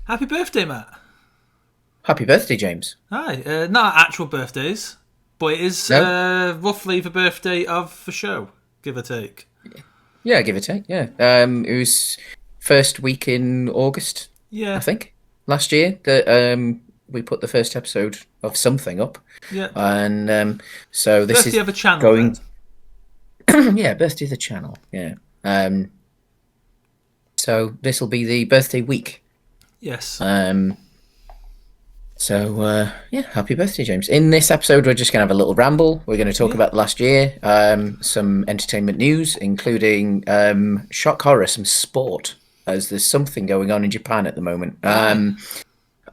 Happy birthday, Matt. Happy birthday, James. Hi. Not actual birthdays, but it is No? roughly the birthday of the show, give or take. Yeah, give or take. Yeah. It was first week in August, I Yeah, think, last year that we put the first episode of something up, yeah. and so this Birthday is of a channel, then. going. Yeah, birthday of the channel. Yeah. Um, so this will be the birthday week. Yes. Um, yeah, happy birthday, James. In this episode, we're just going to have a little ramble. We're going to talk Yeah. about last year, some entertainment news, including shock horror, some sport, as there's something going on in Japan at the moment. Aye.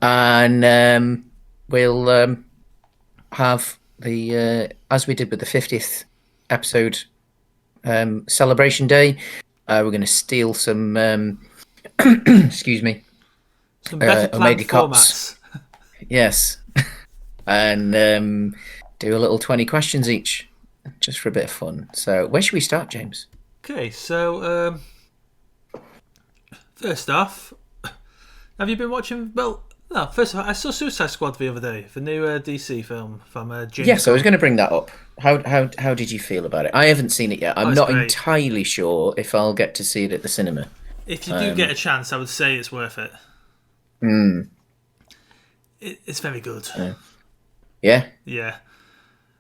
And we'll have as we did with the 50th episode celebration day, we're going to steal some, excuse me, Some better planned Omega Cops. formats. Yes. And do a little 20 questions each, just for a bit of fun. So, where should we start, James? Okay, so first off, have you been watching? Well, no. First of all, I saw Suicide Squad the other day, the new DC film from James Yes, I was Gunn. going to bring that up. How did you feel about it? I haven't seen it yet. Oh, I'm it's not great. entirely sure if I'll get to see it at the cinema. If you do get a chance, I would say it's worth it. Hmm. It's very good. Yeah. Yeah.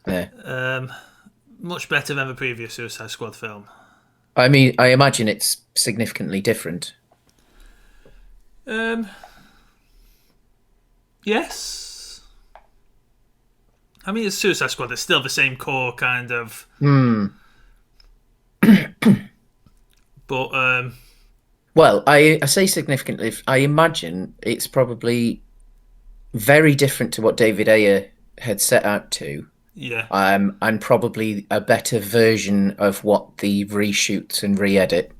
Yeah. Much better than the previous Suicide Squad film. I mean, I imagine it's significantly different. Um, yes. I mean, it's Suicide Squad. It's still the same core kind of. Hmm. But Well, I say significantly. I imagine it's probably very different to what David Ayer had set out to. yeah, And probably a better version of what the reshoots and re-edit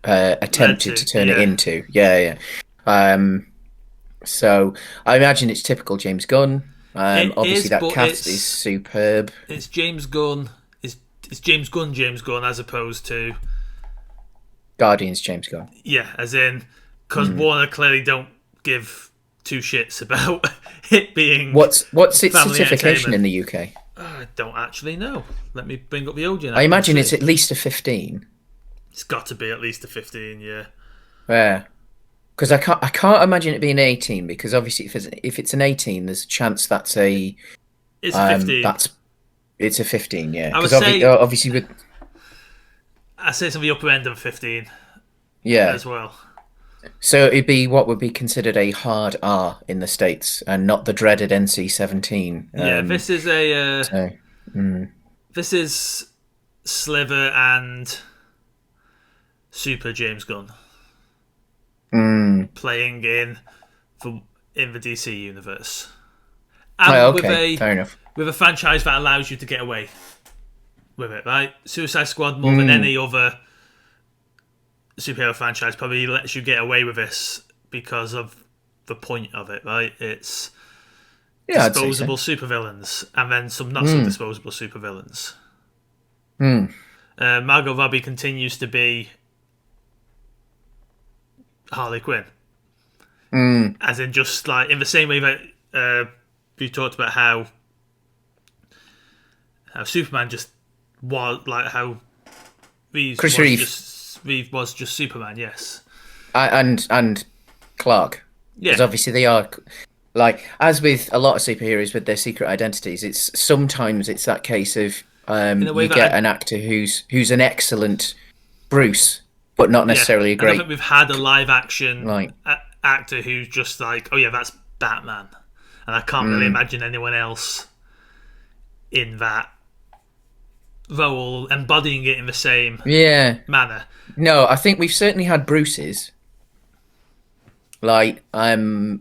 led attempted to to turn it yeah. into. Yeah, yeah. So I imagine it's typical James Gunn. It Obviously, is, that but cast is superb. it's James Gunn. It's James Gunn as opposed to Guardians, James Gunn. yeah, as in because Warner clearly don't give two shits about it being What's its family certification in entertainment. the UK? I don't actually know. Let me bring up the Odeon. I imagine and it's see. at least a 15. It's got to be at least a 15. Yeah. Yeah. Because I can't imagine it being 18 because obviously if it's an 18, there's a chance that's a It's 15. that's it's a 15, yeah. I would Because say obviously with I say it's on the upper end of 15 yeah, as well. so it'd be what would be considered a hard R in the States and not the dreaded NC-17. Yeah, this is a So, this is Sliver and Super James Gunn playing in the DC universe, and oh, with okay, fair enough. a franchise that allows you to get away with it. Right, Suicide Squad more than any other superhero franchise probably lets you get away with this because of the point of it. Right, it's Yeah, I'd say disposable so. supervillains and then some not so disposable supervillains. Hmm. Margot Robbie continues to be Harley Quinn, as in just like in the same way that we talked about how Superman just was like how Chris Reeve Reeve was just Superman. Yes, and Clark, yeah, because obviously they are like as with a lot of superheroes with their secret identities. It's sometimes it's that case of in a way you that get an actor who's an excellent Bruce, but not necessarily a I don't great think we've had a live action like. actor who's just like, oh yeah, that's Batman, and I can't really imagine anyone else in that role embodying it in the same Yeah, manner. no, I think we've certainly had Bruce's. Like, and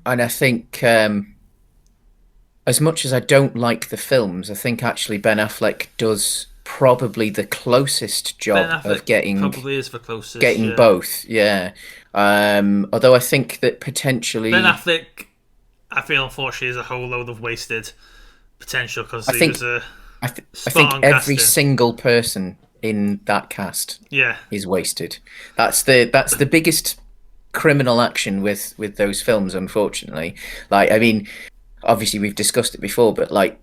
I think as much as I don't like the films, I think actually Ben Affleck does probably the closest Ben job Affleck of getting probably is the closest. getting Yeah. both. Yeah. Although I think that potentially, Ben Affleck, I feel unfortunately, is a whole load of wasted potential because I he think was a I spot think on every casting. single person in that cast Yeah, is wasted. That's the biggest criminal action with those films, unfortunately. Like, I mean, obviously we've discussed it before, but like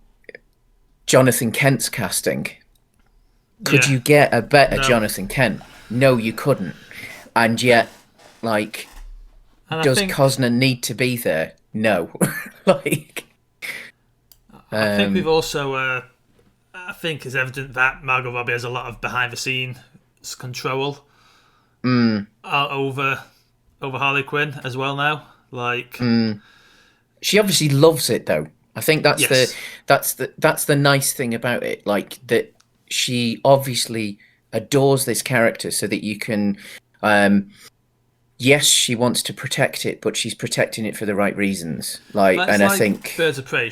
Jonathan Kent's casting, could Yeah. you get a better No. Jonathan Kent? No, you couldn't. And yet, like, And does Cosner need to be there? No. Like, I think we've also, I think it's evident that Margot Robbie has a lot of behind the scenes control over Harley Quinn as well now. Like, she obviously loves it, though. I think that's Yes. that's the nice thing about it. Like, that she obviously adores this character, so that you can. Yes, she wants to protect it, but she's protecting it for the right reasons. Like, that's and I like think Birds of Prey.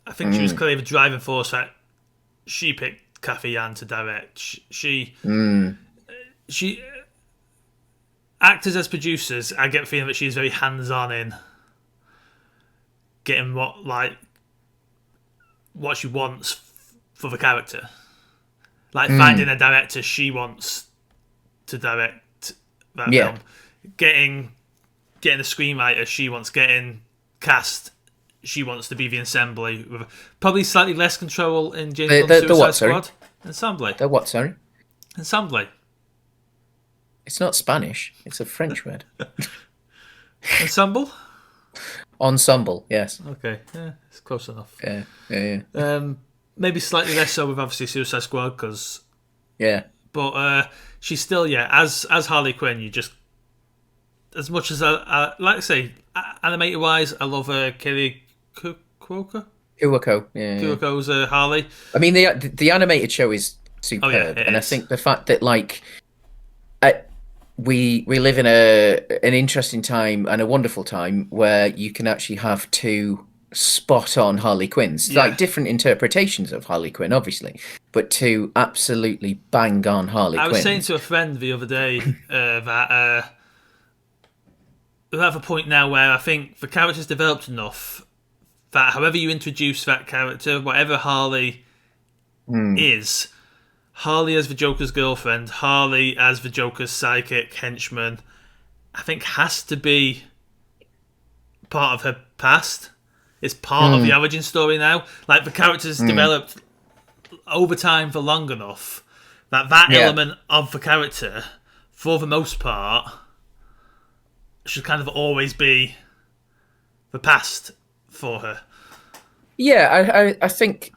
I think she was clearly the driving force that she picked Kathy Yan to direct. She actors as producers. I get the feeling that she's very hands on in getting what she wants for the character. Like finding a director she wants to direct that film, getting a screenwriter she wants, getting cast she wants to be the assembly, with probably slightly less control in James Gunn's Suicide what, sorry? Squad. Assembly. the what? Sorry, Assembly. it's not Spanish. It's a French word. Ensemble. Ensemble. Yes. Okay, yeah, it's close enough. Yeah. Maybe slightly less so with obviously Suicide Squad, because Yeah. but she's still as Harley Quinn. You just, as much as I like to say, animated wise, I love Kelly Cuoco. Kuwako. Yeah. Cuoco's Harley. I mean, the animated show is superb, it and I is. think the fact that like we live in an interesting time and a wonderful time where you can actually have two spot on Harley Quinns, like different interpretations of Harley Quinn, obviously, but two absolutely bang on Harley Quinns. I was saying to a friend the other day that we're at a point now where I think the character's developed enough that however you introduce that character, whatever Harley is, Harley as the Joker's girlfriend, Harley as the Joker's psychic henchman, I think has to be part of her past. It's part of the origin story now. Like, the character's developed over time for long enough that element of the character, for the most part, should kind of always be the past for her. Yeah, I think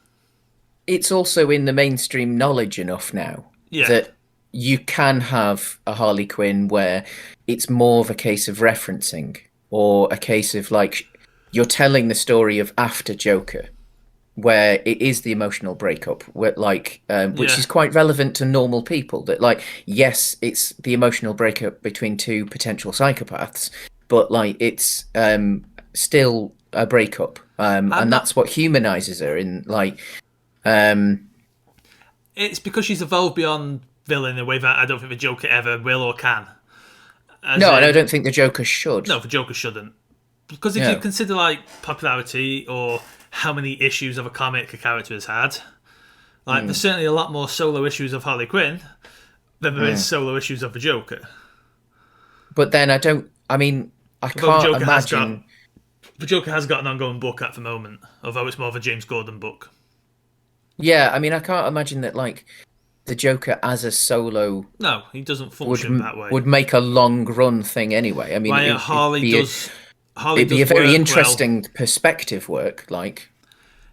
it's also in the mainstream knowledge enough now that you can have a Harley Quinn where it's more of a case of referencing, or a case of like you're telling the story of after Joker, where it is the emotional breakup, where, like, which is quite relevant to normal people. That, like, yes, it's the emotional breakup between two potential psychopaths, but like it's still a breakup, and that's what humanizes her. In like, it's because she's evolved beyond villain in a way that I don't think the Joker ever will or can. And I don't think the Joker should. No, the Joker shouldn't. Because if you consider like popularity or how many issues of a comic a character has had, like there's certainly a lot more solo issues of Harley Quinn than there is solo issues of the Joker. But then I can't imagine. The Joker has got an ongoing book at the moment, although it's more of a James Gordon book. Yeah, I mean, I can't imagine that like the Joker as a solo. No, he doesn't function that way. Would make a long run thing anyway. I mean, Harley does a very interesting well. Perspective work. Like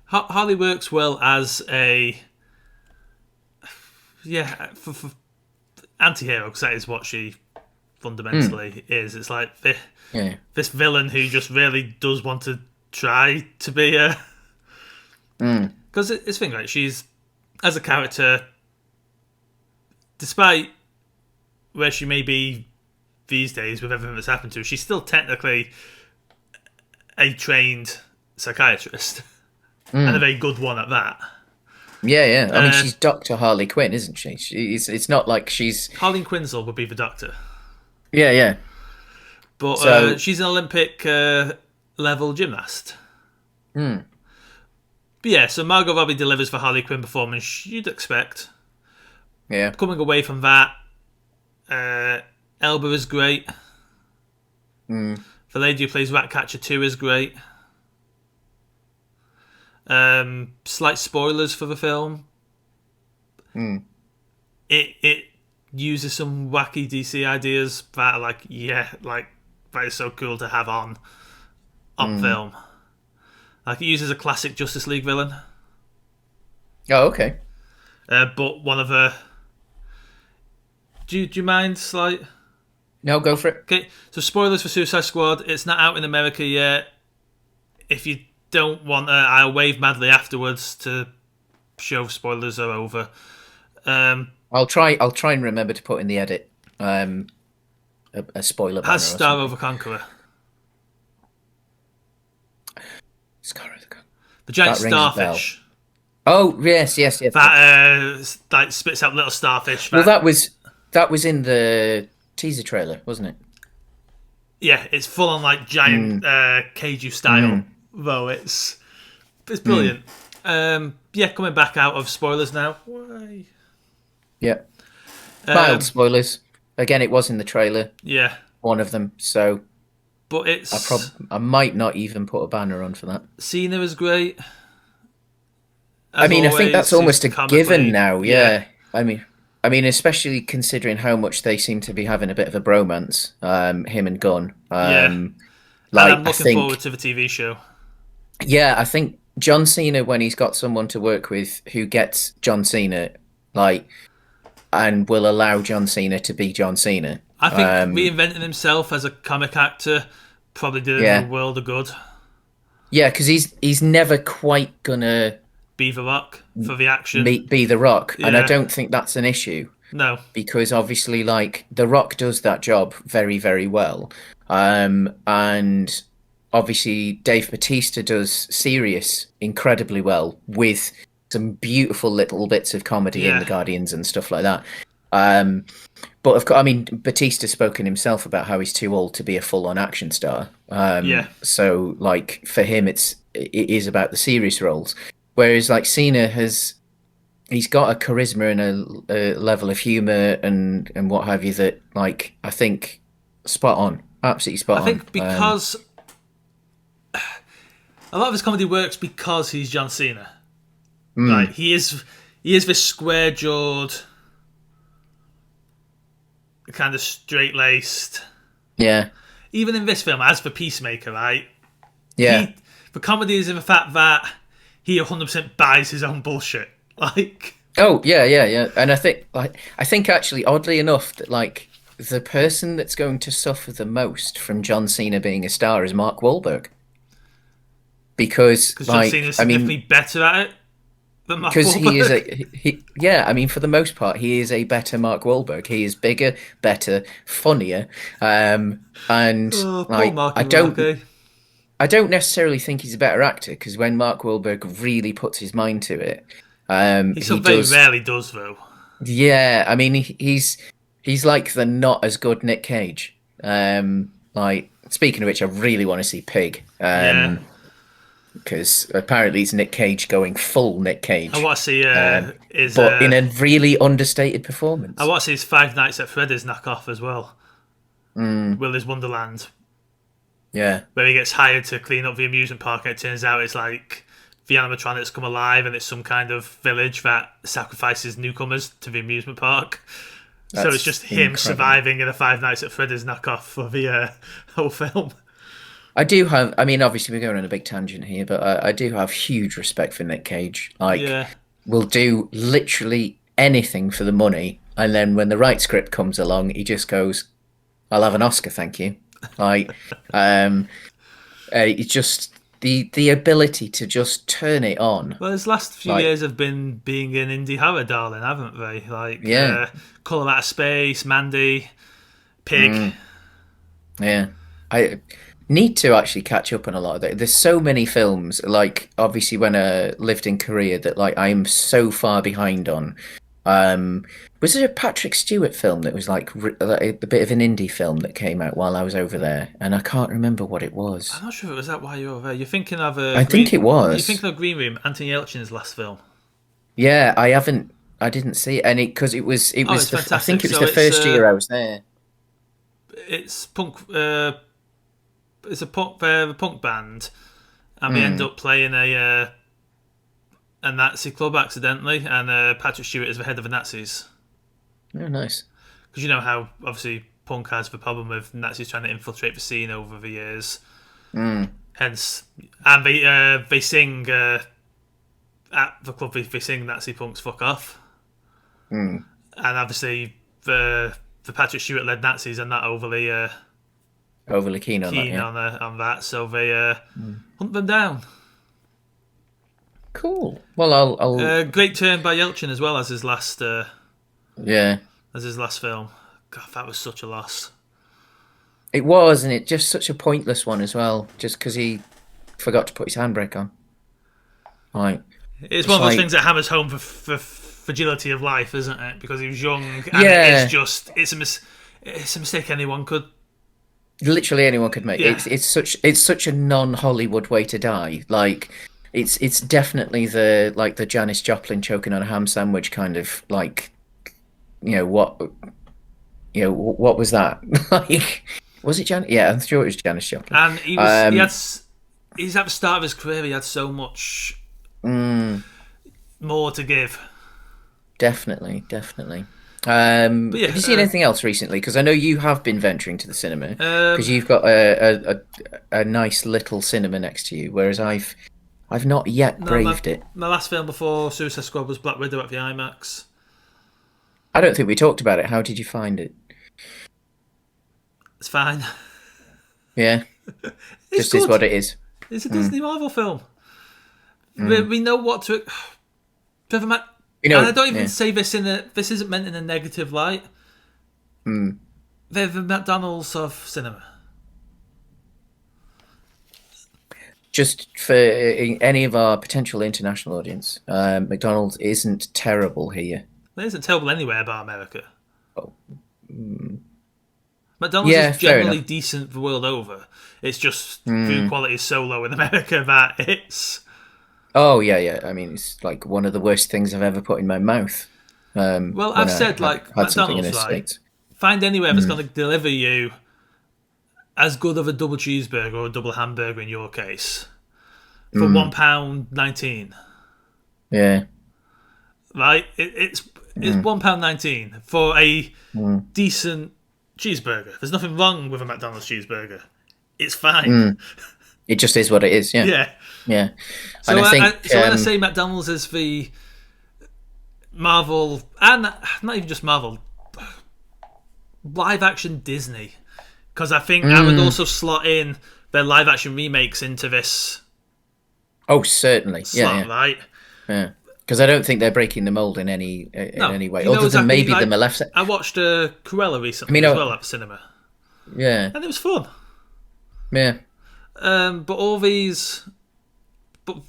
Harley works well as a for anti-hero, because that is what she fundamentally is. It's like this villain who just really does want to try to be a. Because it's thing, right? She's, as a character, despite where she may be these days with everything that's happened to her, she's still technically a trained psychiatrist, and a very good one at that. Yeah. I mean, she's Dr. Harley Quinn, isn't she? It's not like she's... Harley Quinzel would be the Doctor. Yeah. But she's an Olympic level gymnast. But yeah, so Margot Robbie delivers the Harley Quinn performance you'd expect. Yeah. Coming away from that, Elba is great. Mm. The lady who plays Ratcatcher 2 is great. Slight spoilers for the film. Mm. It uses some wacky DC ideas that are like that is so cool to have on film. Like it uses a classic Justice League villain. Oh, okay. But one of the. Do you mind slight? No, go for it. Okay, so spoilers for Suicide Squad. It's not out in America yet. If you don't want, I'll wave madly afterwards to show spoilers are over. I'll try and remember to put in the edit a spoiler banner. Has Star over Conqueror. The giant starfish. Oh yes. That like spits out little starfish. Well, that was in the teaser trailer, wasn't it? Yeah, it's full on like giant kaiju style. Though it's brilliant. Coming back out of spoilers now. Why? Yeah. Mild spoilers. Again, it was in the trailer. Yeah. One of them. So. But it's. I might not even put a banner on for that. Cena is great. I think that's almost a given now. Yeah. I mean, especially considering how much they seem to be having a bit of a bromance, him and Gunn. And I'm looking forward to the TV show. Yeah, I think John Cena, when he's got someone to work with who gets John Cena, and will allow John Cena to be John Cena. I think reinventing himself as a comic actor probably did him a world of good. Yeah, because he's never quite gonna be The Rock for the action. Be The Rock, and I don't think that's an issue. No, because obviously, The Rock does that job very, very well, and obviously Dave Bautista does Sirius incredibly well with some beautiful little bits of comedy in the Guardians and stuff like that. But of course, Bautista's spoken himself about how he's too old to be a full-on action star. So, for him, it is about the serious roles. Whereas, Cena he's got a charisma and a level of humor and what have you that, I think, spot on, absolutely spot on. I think because a lot of his comedy works because he's John Cena. He is this square-jawed, kind of straight-laced. Yeah. Even in this film, as the Peacemaker, right? Yeah. The comedy is in the fact that he 100% buys his own bullshit. Oh yeah. And I think actually, oddly enough, that the person that's going to suffer the most from John Cena being a star is Mark Wahlberg. Because John Cena's significantly better at it. Because for the most part, he is a better Mark Wahlberg. He is bigger, better, funnier, and I don't necessarily think he's a better actor because when Mark Wahlberg really puts his mind to it, he very rarely does though. Yeah, he's like the not as good Nick Cage. Speaking of which, I really want to see Pig. Because apparently it's Nick Cage going full Nick Cage. I want to see in a really understated performance. I want to see his Five Nights at Freddy's knockoff as well. Willy's Wonderland. Yeah. Where he gets hired to clean up the amusement park and it turns out it's like the animatronics come alive and it's some kind of village that sacrifices newcomers to the amusement park. So it's just him surviving in a Five Nights at Freddy's knockoff for the whole film. I do have, obviously we're going on a big tangent here, but I do have huge respect for Nick Cage. Will do literally anything for the money, and then when the right script comes along, he just goes, "I'll have an Oscar, thank you." It's just the ability to just turn it on. Well, his last few years have been being an indie horror darling, haven't they? Colour Out of Space, Mandy, Pig. I need to actually catch up on a lot of that. There's so many films, obviously when I lived in Korea, that I'm so far behind on. Was there a Patrick Stewart film that was a bit of an indie film that came out while I was over there, and I can't remember what it was. I'm not sure if it was that while you were over there. You're thinking of I think it was. You're thinking of Green Room, Anthony Yelchin's last film. Yeah, I didn't see it, and because it was fantastic. I think it was the first year I was there. It's punk punk band, and we end up playing a Nazi club accidentally, and Patrick Stewart is the head of the Nazis. Oh, nice. Because you know how obviously punk has the problem with Nazis trying to infiltrate the scene over the years. Hence, and they sing at the club. They sing Nazi punks fuck off. And obviously the Patrick Stewart led Nazis are not overly keen on on that, so they hunt them down. Cool. Well, I'll great turn by Yelchin as well as his last as his last film. God, that was such a loss. It was, and it just such a pointless one as well, just because he forgot to put his handbrake on. Right. It's one of those things that hammers home for fragility of life, isn't it? Because he was young, and it's a mistake anyone could. Literally anyone could make. Yeah. It's such a non-Hollywood way to die. Like, it's definitely the Janis Joplin choking on a ham sandwich kind of like, what was that? Like, was it Janis? Yeah, I'm sure it was Janis Joplin. And he's at the start of his career. He had so much more to give. Definitely. Have you seen anything else recently? Because I know you have been venturing to the cinema because you've got a nice little cinema next to you, whereas I've not yet braved it. My last film before Suicide Squad was Black Widow at the IMAX. I don't think we talked about it. How did you find it? It's fine. Yeah, it's just is what it is. It's a Disney Marvel film. We know what to. And I don't even say this this isn't meant in a negative light. They're the McDonald's of cinema. Just for any of our potential international audience, McDonald's isn't terrible here. It isn't terrible anywhere but America. Oh. McDonald's is generally decent the world over. It's just food quality is so low in America that it's... Oh, yeah. I mean, it's like one of the worst things I've ever put in my mouth. Well, I've said, McDonald's, right? Find anywhere that's going to deliver you as good of a double cheeseburger or a double hamburger in your case for £1.19. Yeah. Right? It's £1.19 for a decent cheeseburger. There's nothing wrong with a McDonald's cheeseburger. It's fine. It just is what it is, yeah. Yeah. So, and I think, so when I say McDonald's is the Marvel, and not even just Marvel, live action Disney, because I think I would also slot in their live action remakes into this. Oh, certainly. Slot, right? Yeah. Because I don't think they're breaking the mold in any way, other than maybe the Maleficent. I watched Cruella recently as well at the cinema. Yeah. And it was fun. Yeah. But all these... I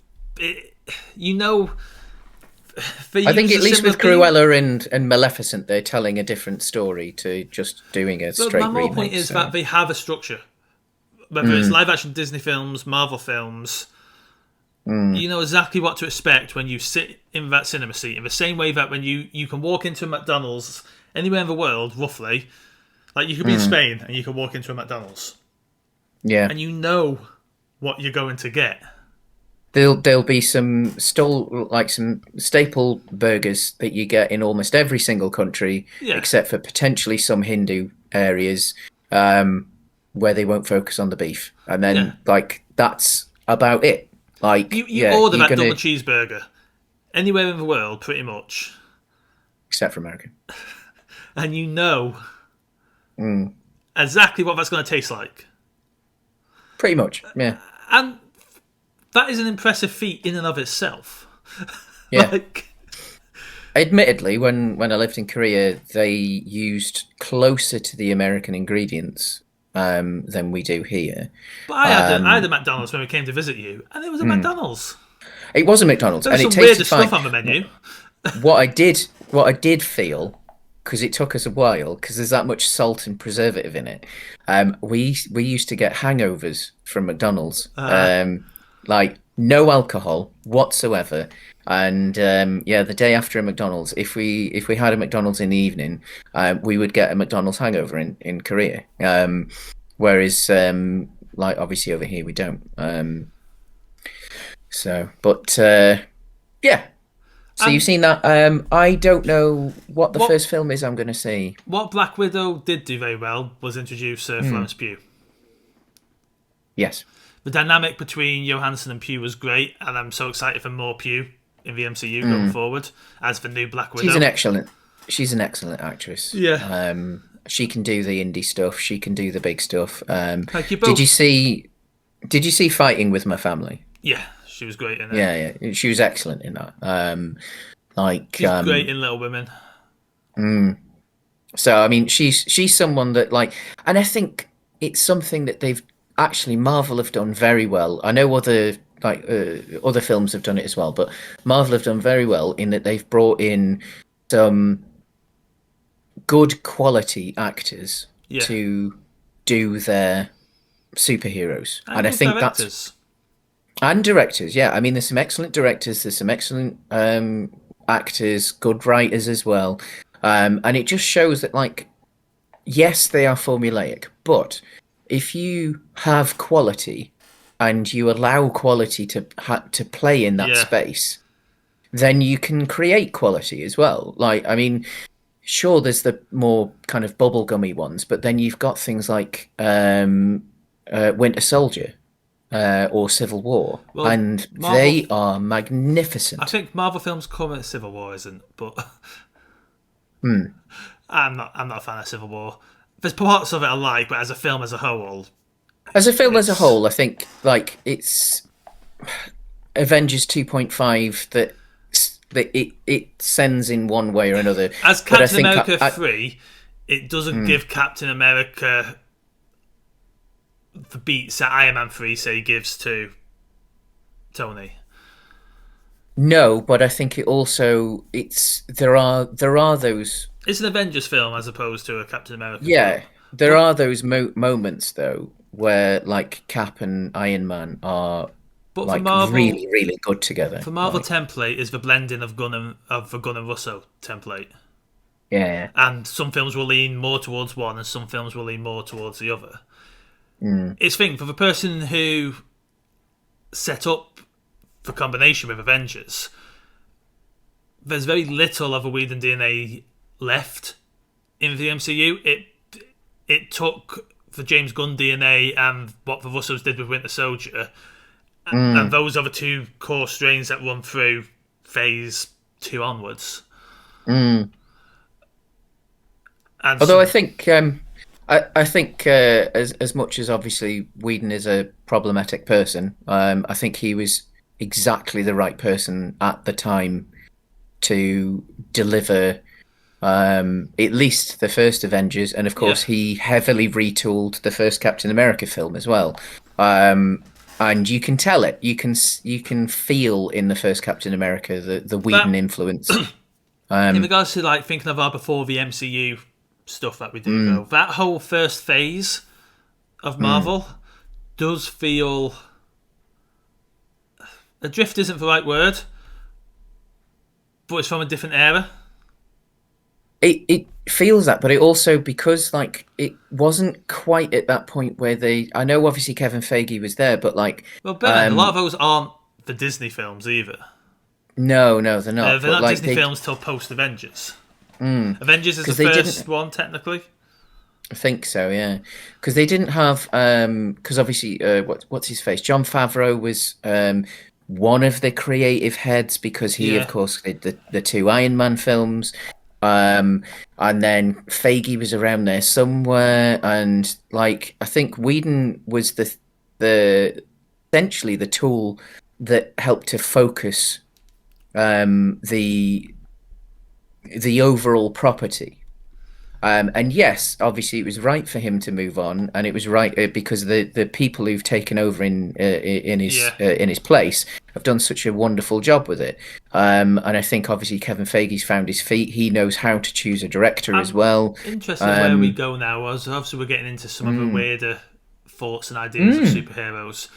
think at least with Cruella and Maleficent, they're telling a different story to just doing a straight remake. My more point is that they have a structure. Whether it's live-action Disney films, Marvel films... You know exactly what to expect when you sit in that cinema seat. In the same way that when you can walk into a McDonald's anywhere in the world, roughly, like you could be in Spain and you can walk into a McDonald's, and you know what you're going to get. There'll be some some staple burgers that you get in almost every single country, except for potentially some Hindu areas where they won't focus on the beef, and then that's about it. Like you order that double cheeseburger anywhere in the world, pretty much, except for America, and you know exactly what that's going to taste like. Pretty much, yeah. And that is an impressive feat in and of itself. Yeah. Admittedly, when I lived in Korea, they used closer to the American ingredients than we do here. But I had a McDonald's when we came to visit you, and it was a McDonald's. It was a McDonald's, and it tasted weirdest fine. stuff on the menu. What I did feel, because it took us a while, because there's that much salt and preservative in it. We used to get hangovers from McDonald's, like no alcohol whatsoever. And the day after a McDonald's, if we had a McDonald's in the evening, we would get a McDonald's hangover in Korea. Whereas like obviously over here we don't. But yeah. So you've And seen that. I don't know what the what first film is I'm going to see. what Black Widow did do very well was introduce Florence Pugh. Yes. The dynamic between Johansson and Pugh was great, and I'm so excited for more Pugh in the MCU going forward as the new Black Widow. She's an excellent actress. Yeah. She can do the indie stuff. She can do the big stuff. Like you both. Did you see Fighting with My Family? Yeah, she was great in it. Yeah, she was excellent in that. She's great in Little Women. So I mean, she's someone that like, and I think it's something that Marvel have done very well. I know other films have done it as well, but Marvel have done very well in that they've brought in some good quality actors to do their superheroes, and I think directors. And directors. Yeah, I mean, there's some excellent directors, there's some excellent actors, good writers as well, and it just shows that, like, yes, they are formulaic, but if you have quality and you allow quality to play in that space, then you can create quality as well. Like, I mean, sure, there's the more kind of bubblegummy ones, but then you've got things like Winter Soldier or Civil War, and they are magnificent. I think Marvel films come at Civil War isn't, but I'm not a fan of Civil War. There's parts of it I like, but as a film as a whole, I think like it's Avengers 2.5 that it sends in one way or another. As Captain America 3, it doesn't give Captain America the beats that Iron Man 3 say gives to Tony. No, but I think there are those. It's an Avengers film as opposed to a Captain America. Yeah, film. There are those moments though where like Cap and Iron Man are like Marvel, really, really good together. For Marvel template is the blending of the Gunn and Russo template. Yeah. And some films will lean more towards one, and some films will lean more towards the other. It's thing for the person who set up the combination with Avengers. There's very little of a Whedon DNA left in the MCU. It took the James Gunn DNA and what the Russos did with Winter Soldier, and those are the two core strains that run through Phase 2 onwards. And although I think as much as obviously Whedon is a problematic person, I think he was exactly the right person at the time to deliver at least the first Avengers, and of course he heavily retooled the first Captain America film as well. And you can tell it. You can feel in the first Captain America the Whedon influence. In regards to like thinking of our before the MCU stuff that we do, though, that whole first phase of Marvel does feel adrift isn't the right word, but it's from a different era. It feels that, but it also, because like it wasn't quite at that point where I know obviously Kevin Feige was there, but like a lot of those aren't the Disney films either. No, they're not. They're not like Disney films till post Avengers. Avengers is the first one technically. I think so, yeah, because they didn't have because obviously what's his face, Jon Favreau was one of the creative heads because he of course did the two Iron Man films. And then Feige was around there somewhere, and like I think Whedon was the essentially the tool that helped to focus the overall property. And yes, obviously it was right for him to move on, and it was right because the people who've taken over in his place have done such a wonderful job with it. And I think obviously Kevin Feige's found his feet. He knows how to choose a director as well. Interesting where we go now. Obviously we're getting into some of the weirder thoughts and ideas of superheroes.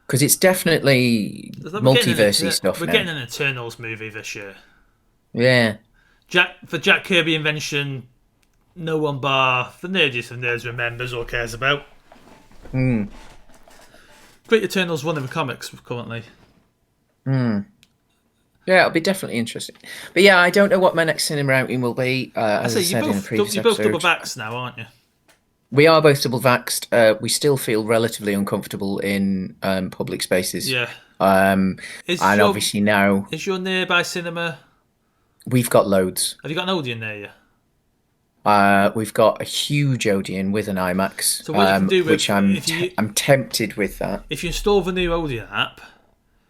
Because it's definitely multiversey stuff. We're getting an Eternals movie this year. Yeah. The Jack Kirby invention, no one bar the nerdiest of nerds remembers or cares about. Great Eternal's one of the comics currently. Yeah, it'll be definitely interesting. But yeah, I don't know what my next cinema outing will be. As I said in a previous you're both episode, double vaxxed now, aren't you? we are both double vaxxed. We still feel relatively uncomfortable in public spaces. Yeah. And obviously now is your nearby cinema? We've got loads. Have you got an Odeon near you? We've got a huge Odeon with an IMAX. So what you can do with, which I'm tempted with that. If you install the new Odeon app,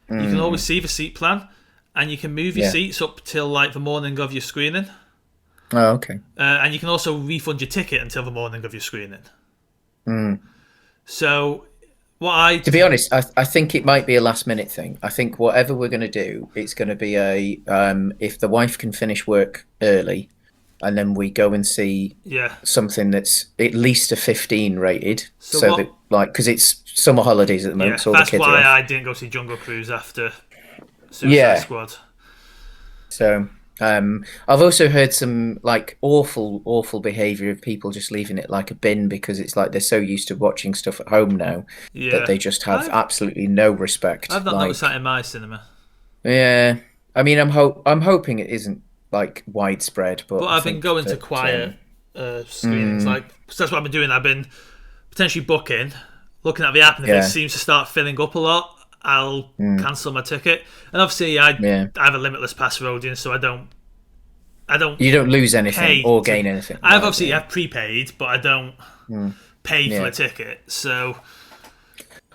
you can always see the seat plan, and you can move your seats up till like the morning of your screening. Oh, okay. And you can also refund your ticket until the morning of your screening. So, to be honest, I think it might be a last minute thing. I think whatever we're going to do, it's going to be if the wife can finish work early, and then we go and see something that's at least a 15 rated, so that because it's summer holidays at the moment, so all the kids are off. That's why I didn't go see Jungle Cruise after Suicide Squad. So. I've also heard some like awful behaviour of people just leaving it like a bin because it's like they're so used to watching stuff at home now that they just have absolutely no respect. I've not noticed that in my cinema. Yeah, I mean, I'm hoping it isn't like widespread, but I've been going to quiet screenings, cause that's what I've been doing. I've been potentially booking, looking at the app, and if it seems to start filling up a lot, I'll cancel my ticket. And obviously, I have a limitless pass for Odeon, so I don't. You don't lose anything or gain anything. I have have prepaid, but I don't pay for a ticket. So,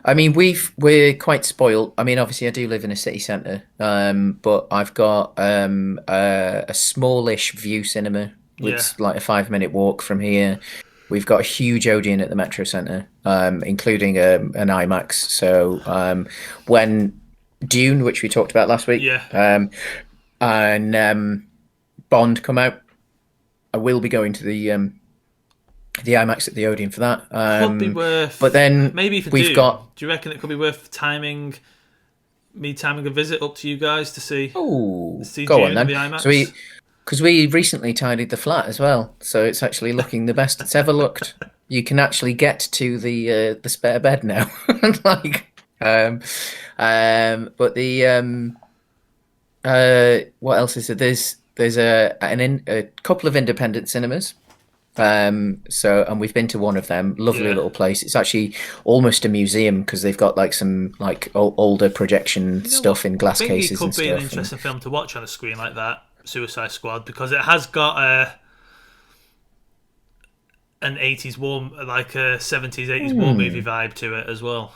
I mean, we're quite spoiled. I mean, obviously, I do live in a city centre, but I've got a smallish View cinema, which is like a 5-minute walk from here. We've got a huge Odeon at the Metro Centre, including an IMAX. So when Dune, which we talked about last week, and Bond come out, I will be going to the IMAX at the Odeon for that. Could be worth. But then maybe if we've got. Do you reckon it could be worth timing a visit up to you guys to see? Oh, go on then. The IMAX? So because we recently tidied the flat as well, so it's actually looking the best it's ever looked. You can actually get to the spare bed now. But what else is there? There's a couple of independent cinemas. And we've been to one of them. Lovely little place. It's actually almost a museum because they've got like some like older projection stuff in glass cases and stuff. It could be an interesting film to watch on a screen like that. Suicide Squad, because it has got an 80s war, like a 70s 80s war movie vibe to it as well.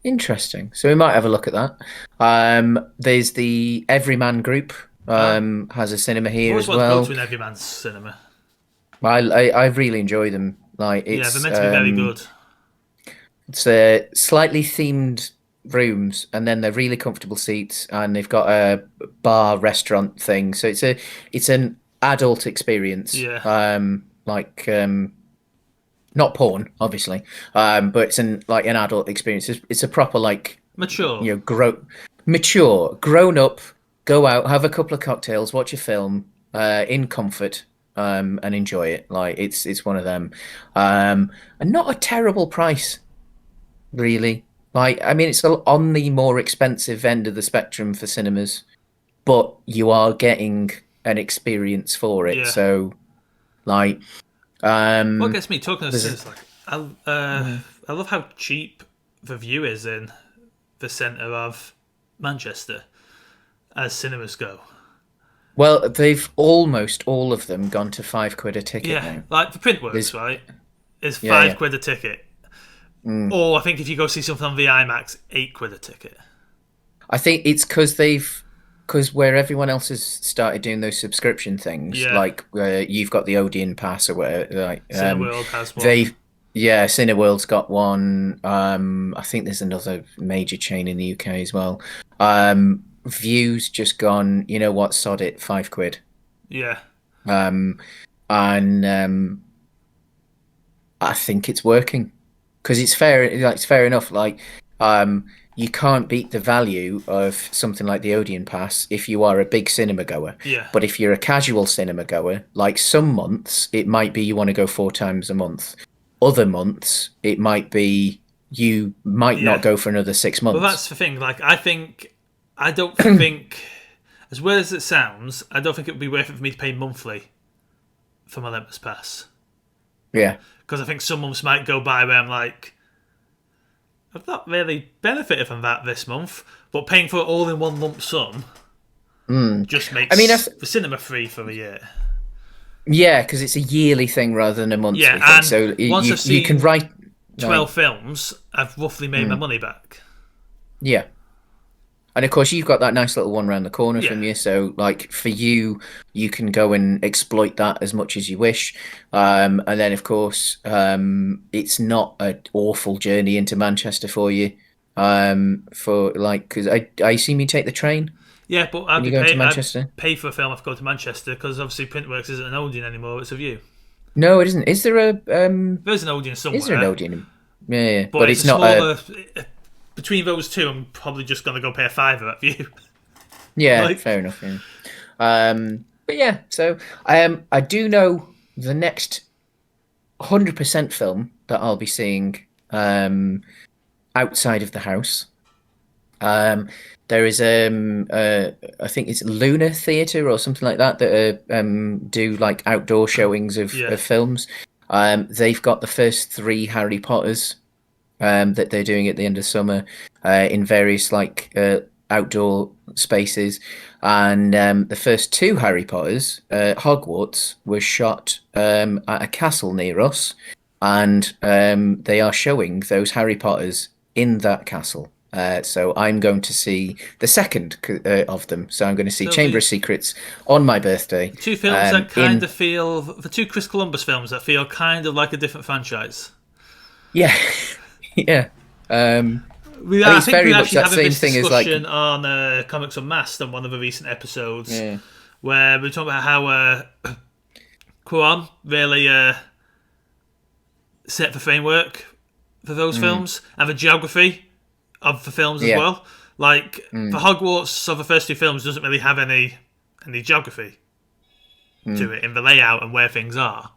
Interesting. So we might have a look at that. There's the Everyman Group has a cinema here as well. I always want to go to an Everyman's cinema. I really enjoy them. Like they're meant to be very good. It's slightly themed rooms, and then they're really comfortable seats, and they've got a bar restaurant thing, so it's an adult experience. Not porn obviously, but it's an adult experience. It's a proper like mature, grown up, go out, have a couple of cocktails, watch a film in comfort, and enjoy it. Like it's one of them, and not a terrible price really. Like, I mean, it's on the more expensive end of the spectrum for cinemas, but you are getting an experience for it. So, like, what gets me talking about this, like, I love how cheap the View is in the centre of Manchester as cinemas go. Well, they've almost all of them gone to £5 a ticket now. Like the Printworks, right? Is £5 a ticket. Or I think if you go see something on the IMAX, £8 a ticket. I think it's because where everyone else has started doing those subscription things, like you've got the Odeon Pass or whatever. Like, Cineworld has one. Cineworld's got one. I think there's another major chain in the UK as well. View's just gone. You know what? Sod it, £5. Yeah. I think it's working. Because it's fair, it's fair enough. Like, you can't beat the value of something like the Odeon Pass if you are a big cinema goer. Yeah. But if you're a casual cinema goer, like some months, it might be you want to go 4 times a month. Other months, it might be you might Yeah. not go for another 6 months. Well, that's the thing. Like, I don't think, as weird as it sounds, I don't think it would be worth it for me to pay monthly for my Olympus Pass. Yeah. Because I think some months might go by where I'm like, I've not really benefited from that this month, but paying for it all in one lump sum just makes the cinema free for a year. Yeah, because it's a yearly thing rather than a monthly thing. And So once I've seen you can write 12 films, I've roughly made my money back. Yeah. And of course, you've got that nice little one around the corner from you. So, like, for you, you can go and exploit that as much as you wish. And then, of course, it's not an awful journey into Manchester for you. Because I assume you take the train. Yeah, but I'd pay for a film. I've go to Manchester because obviously Printworks isn't an Odeon anymore. It's a View. No, it isn't. Is there a? There's an Odeon somewhere. Is there an Odeon? Yeah. But it's not smaller. Between those two, I'm probably just going to go pay a £5 at View. Yeah, fair enough. Yeah. But yeah, so I do know the next 100% film that I'll be seeing outside of the house. There is I think it's Luna Theatre or something like that do like outdoor showings of films. They've got the first 3 Harry Potters that they're doing at the end of summer in various like outdoor spaces, and the first 2 Harry Potters, Hogwarts, was shot at a castle near us, and they are showing those Harry Potters in that castle. So I'm going to see the second of them. So I'm going to see Chamber of Secrets on my birthday. 2 films that kind of feel... The 2 Chris Columbus films that feel kind of like a different franchise. Yeah. Yeah. I think we actually having this discussion on Comics Unmasked on one of the recent episodes where we were talking about how Cuarón really set the framework for those films and the geography of the films as well. Like, the Hogwarts of the first 2 films doesn't really have any geography to it in the layout and where things are.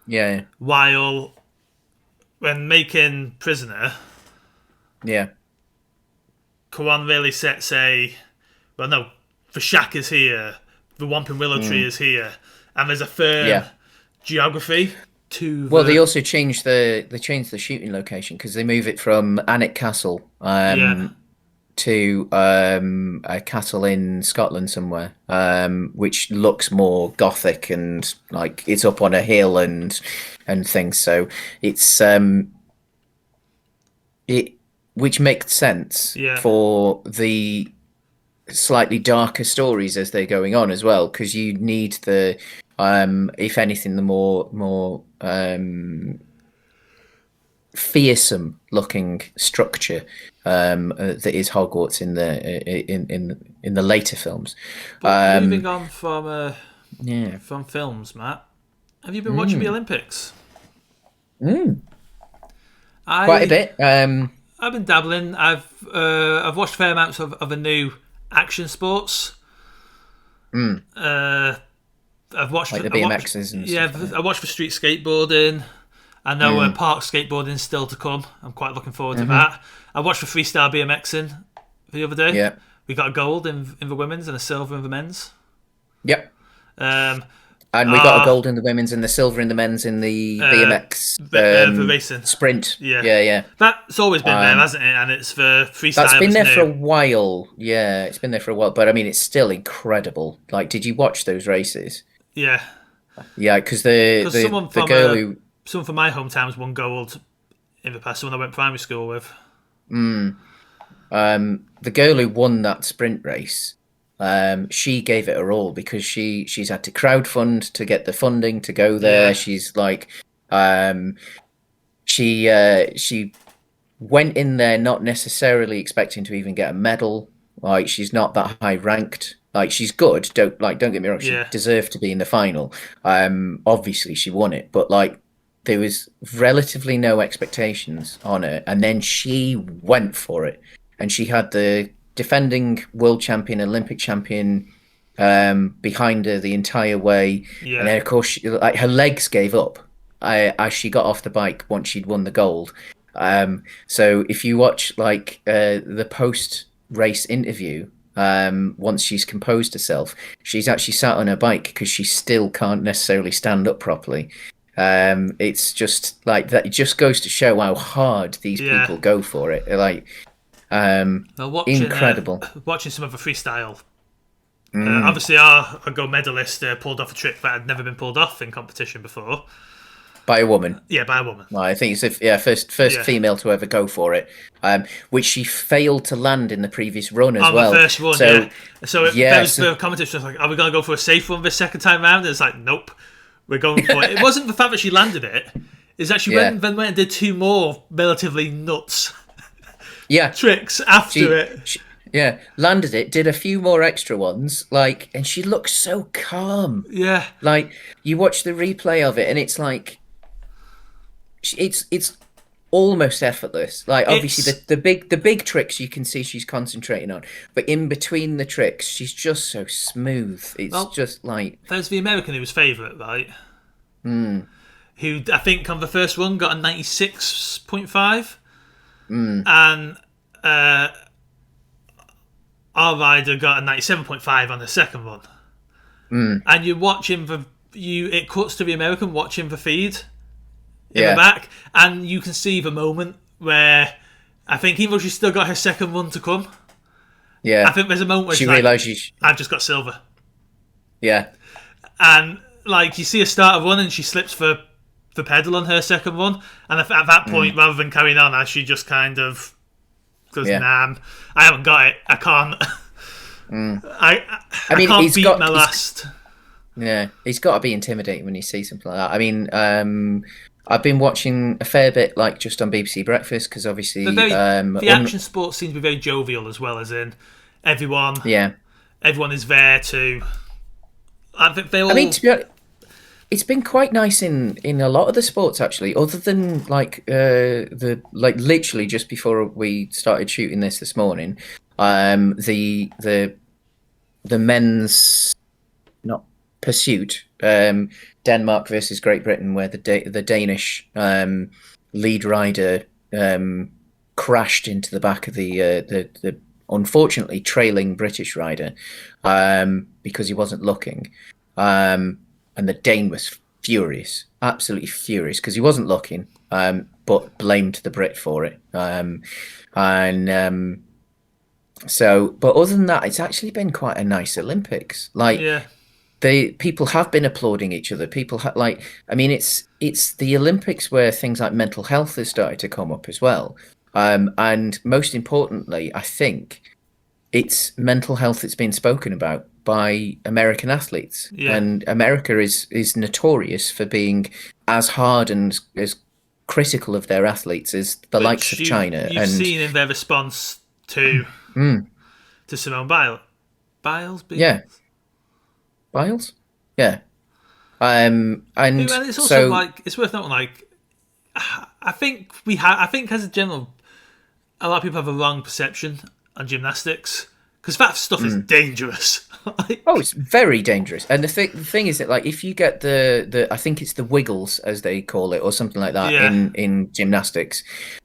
Yeah. While when making Prisoner, Cuarón really sets the shack is here, the Whomping Willow Tree is here, and there's a firm geography to. Well, they also changed the shooting location because they move it from Alnwick Castle to a castle in Scotland somewhere, which looks more gothic and like it's up on a hill and things. So it's which makes sense for the slightly darker stories as they're going on as well, because you need the if anything the more fearsome looking structure that is Hogwarts in the later films. But moving on from films, Matt, have you been watching the Olympics? Quite a bit. I've been dabbling. I've watched fair amounts of the new action sports. I've watched like the BMXs and stuff. I watched the street skateboarding. I know park skateboarding is still to come. I'm quite looking forward to that. I watched the freestyle BMXing the other day. Yeah, we got a gold in the women's and a silver in the men's. Yep. And we got a gold in the women's and the silver in the men's in the BMX the racing sprint. Yeah. That's always been there, hasn't it? And it's for freestyle. That's been there for a while. Yeah, it's been there for a while. But I mean, it's still incredible. Like, did you watch those races? Yeah. Yeah, because the girl who... Someone from my hometown's won gold in the past, someone I went primary school with. The girl who won that sprint race, she gave it her all because she's had to crowdfund to get the funding to go there. Yeah. She's like, she went in there not necessarily expecting to even get a medal. Like, she's not that high ranked. Like, she's good. Don't get me wrong. She deserved to be in the final. Obviously she won it, but like, there was relatively no expectations on her, and then she went for it, and she had the defending world champion, Olympic champion, behind her the entire way. Yeah. And then of course, her legs gave up as she got off the bike once she'd won the gold, So if you watch like the post race interview, once she's composed herself, she's actually sat on her bike because she still can't necessarily stand up properly. It's just like that. It just goes to show how hard these Yeah. people go for it. Like, Now incredible. watching some of the freestyle. Obviously, our gold medalist pulled off a trick that had never been pulled off in competition before. By a woman. Yeah, by a woman. Well, I think it's first Yeah. female to ever go for it, which she failed to land in the previous run as On well. the first one, so, yeah. So the commentators was like, "Are we going to go for a safe one this second time round?" And it's like, "Nope, we're going for it." It wasn't the fact that she landed it; it's actually when went and did two more relatively nuts tricks after it. Yeah, landed it, did a few more extra ones, like, and she looks so calm. Yeah, Like you watch the replay of it, and it's like, it's almost effortless. Like obviously the big tricks you can see she's concentrating on, but in between the tricks, she's just so smooth. It's just like there's the American who was favourite, right? Who I think on the first one got a 96.5, and our rider got a 97.5 on the second one. And you watch him it cuts to the American watching the feed in the back, and you can see the moment where I think even though she's still got her second one to come, I think there's a moment where she realises I've just got silver. Yeah. And like you see her start a run and she slips the pedal on her second one, and at that point, rather than carrying on, she just kind of goes, "Nah, I haven't got it. I can't. I mean, can't beat my last." Yeah, he's got to be intimidating when you see something like that. I mean, I've been watching a fair bit, like just on BBC Breakfast, because obviously the action sports seem to be very jovial as well, as in everyone. Yeah, everyone is there to. I think they all. I mean, to be honest, it's been quite nice in a lot of the sports actually. Other than like literally just before we started shooting this morning, the men's not pursuit, Denmark versus Great Britain, where the Danish lead rider crashed into the back of the unfortunately trailing British rider because he wasn't looking. And the Dane was furious, absolutely furious, because he wasn't looking, but blamed the Brit for it. So, but other than that, it's actually been quite a nice Olympics. Like, people have been applauding each other. People I mean, it's the Olympics where things like mental health has started to come up as well. And most importantly, I think it's mental health that's been spoken about by American athletes. And America is notorious for being as hard and as critical of their athletes as the likes of China. You've seen in their response to Simone Biles. Biles? Biles? Yeah. And it's also like it's worth noting, like I think as a general, a lot of people have a wrong perception on gymnastics because that stuff is dangerous. It's very dangerous. And the thing is that, like, if you get the I think it's the wiggles as they call it or something like that in gymnastics,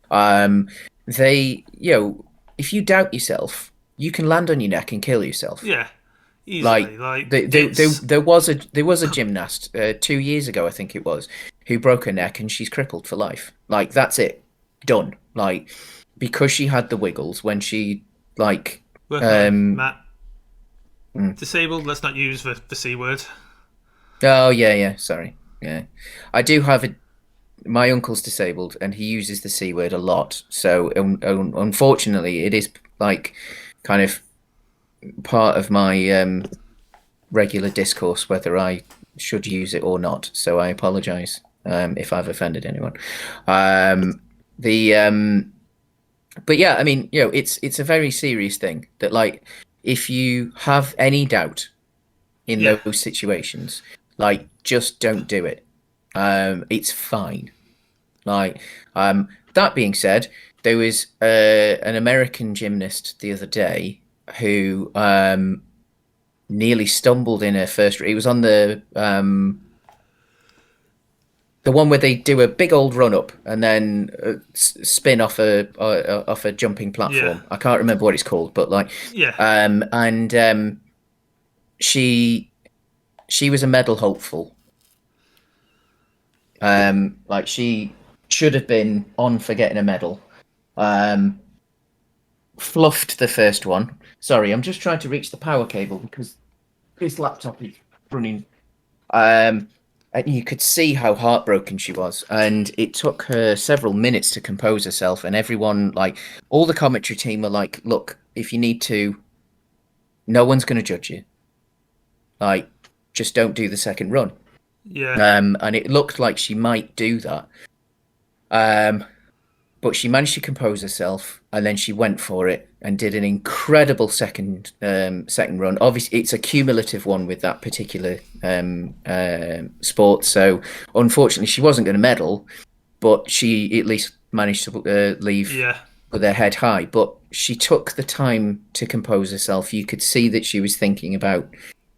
they if you doubt yourself, you can land on your neck and kill yourself. Yeah. Easily. There was a gymnast 2 years ago, I think it was, who broke her neck and she's crippled for life. Like, that's it, done. Like, because she had the wiggles when she Matt, disabled. Let's not use the C word. Oh yeah, sorry. Yeah, I do have my uncle's disabled and he uses the C word a lot. So unfortunately, it is like kind of part of my regular discourse whether I should use it or not. So I apologise if I've offended anyone. But yeah, I mean, it's a very serious thing that, like, if you have any doubt in those situations, like, just don't do it. It's fine. Like, that being said, there was an American gymnast the other day who nearly stumbled in her first. It was on the the one where they do a big old run up and then spin off a jumping platform. I can't remember what it's called, but like, and she was a medal hopeful. Like she should have been on for getting a medal. Fluffed the first one. Sorry, I'm just trying to reach the power cable because this laptop is running. And you could see how heartbroken she was, and it took her several minutes to compose herself. And everyone, like all the commentary team, are like, "Look, if you need to, no one's going to judge you. Like, just don't do the second run." And it looked like she might do that. But she managed to compose herself, and then she went for it and did an incredible second run. Obviously, it's a cumulative one with that particular sport. So, unfortunately, she wasn't going to medal, but she at least managed to leave with her head high. But she took the time to compose herself. You could see that she was thinking about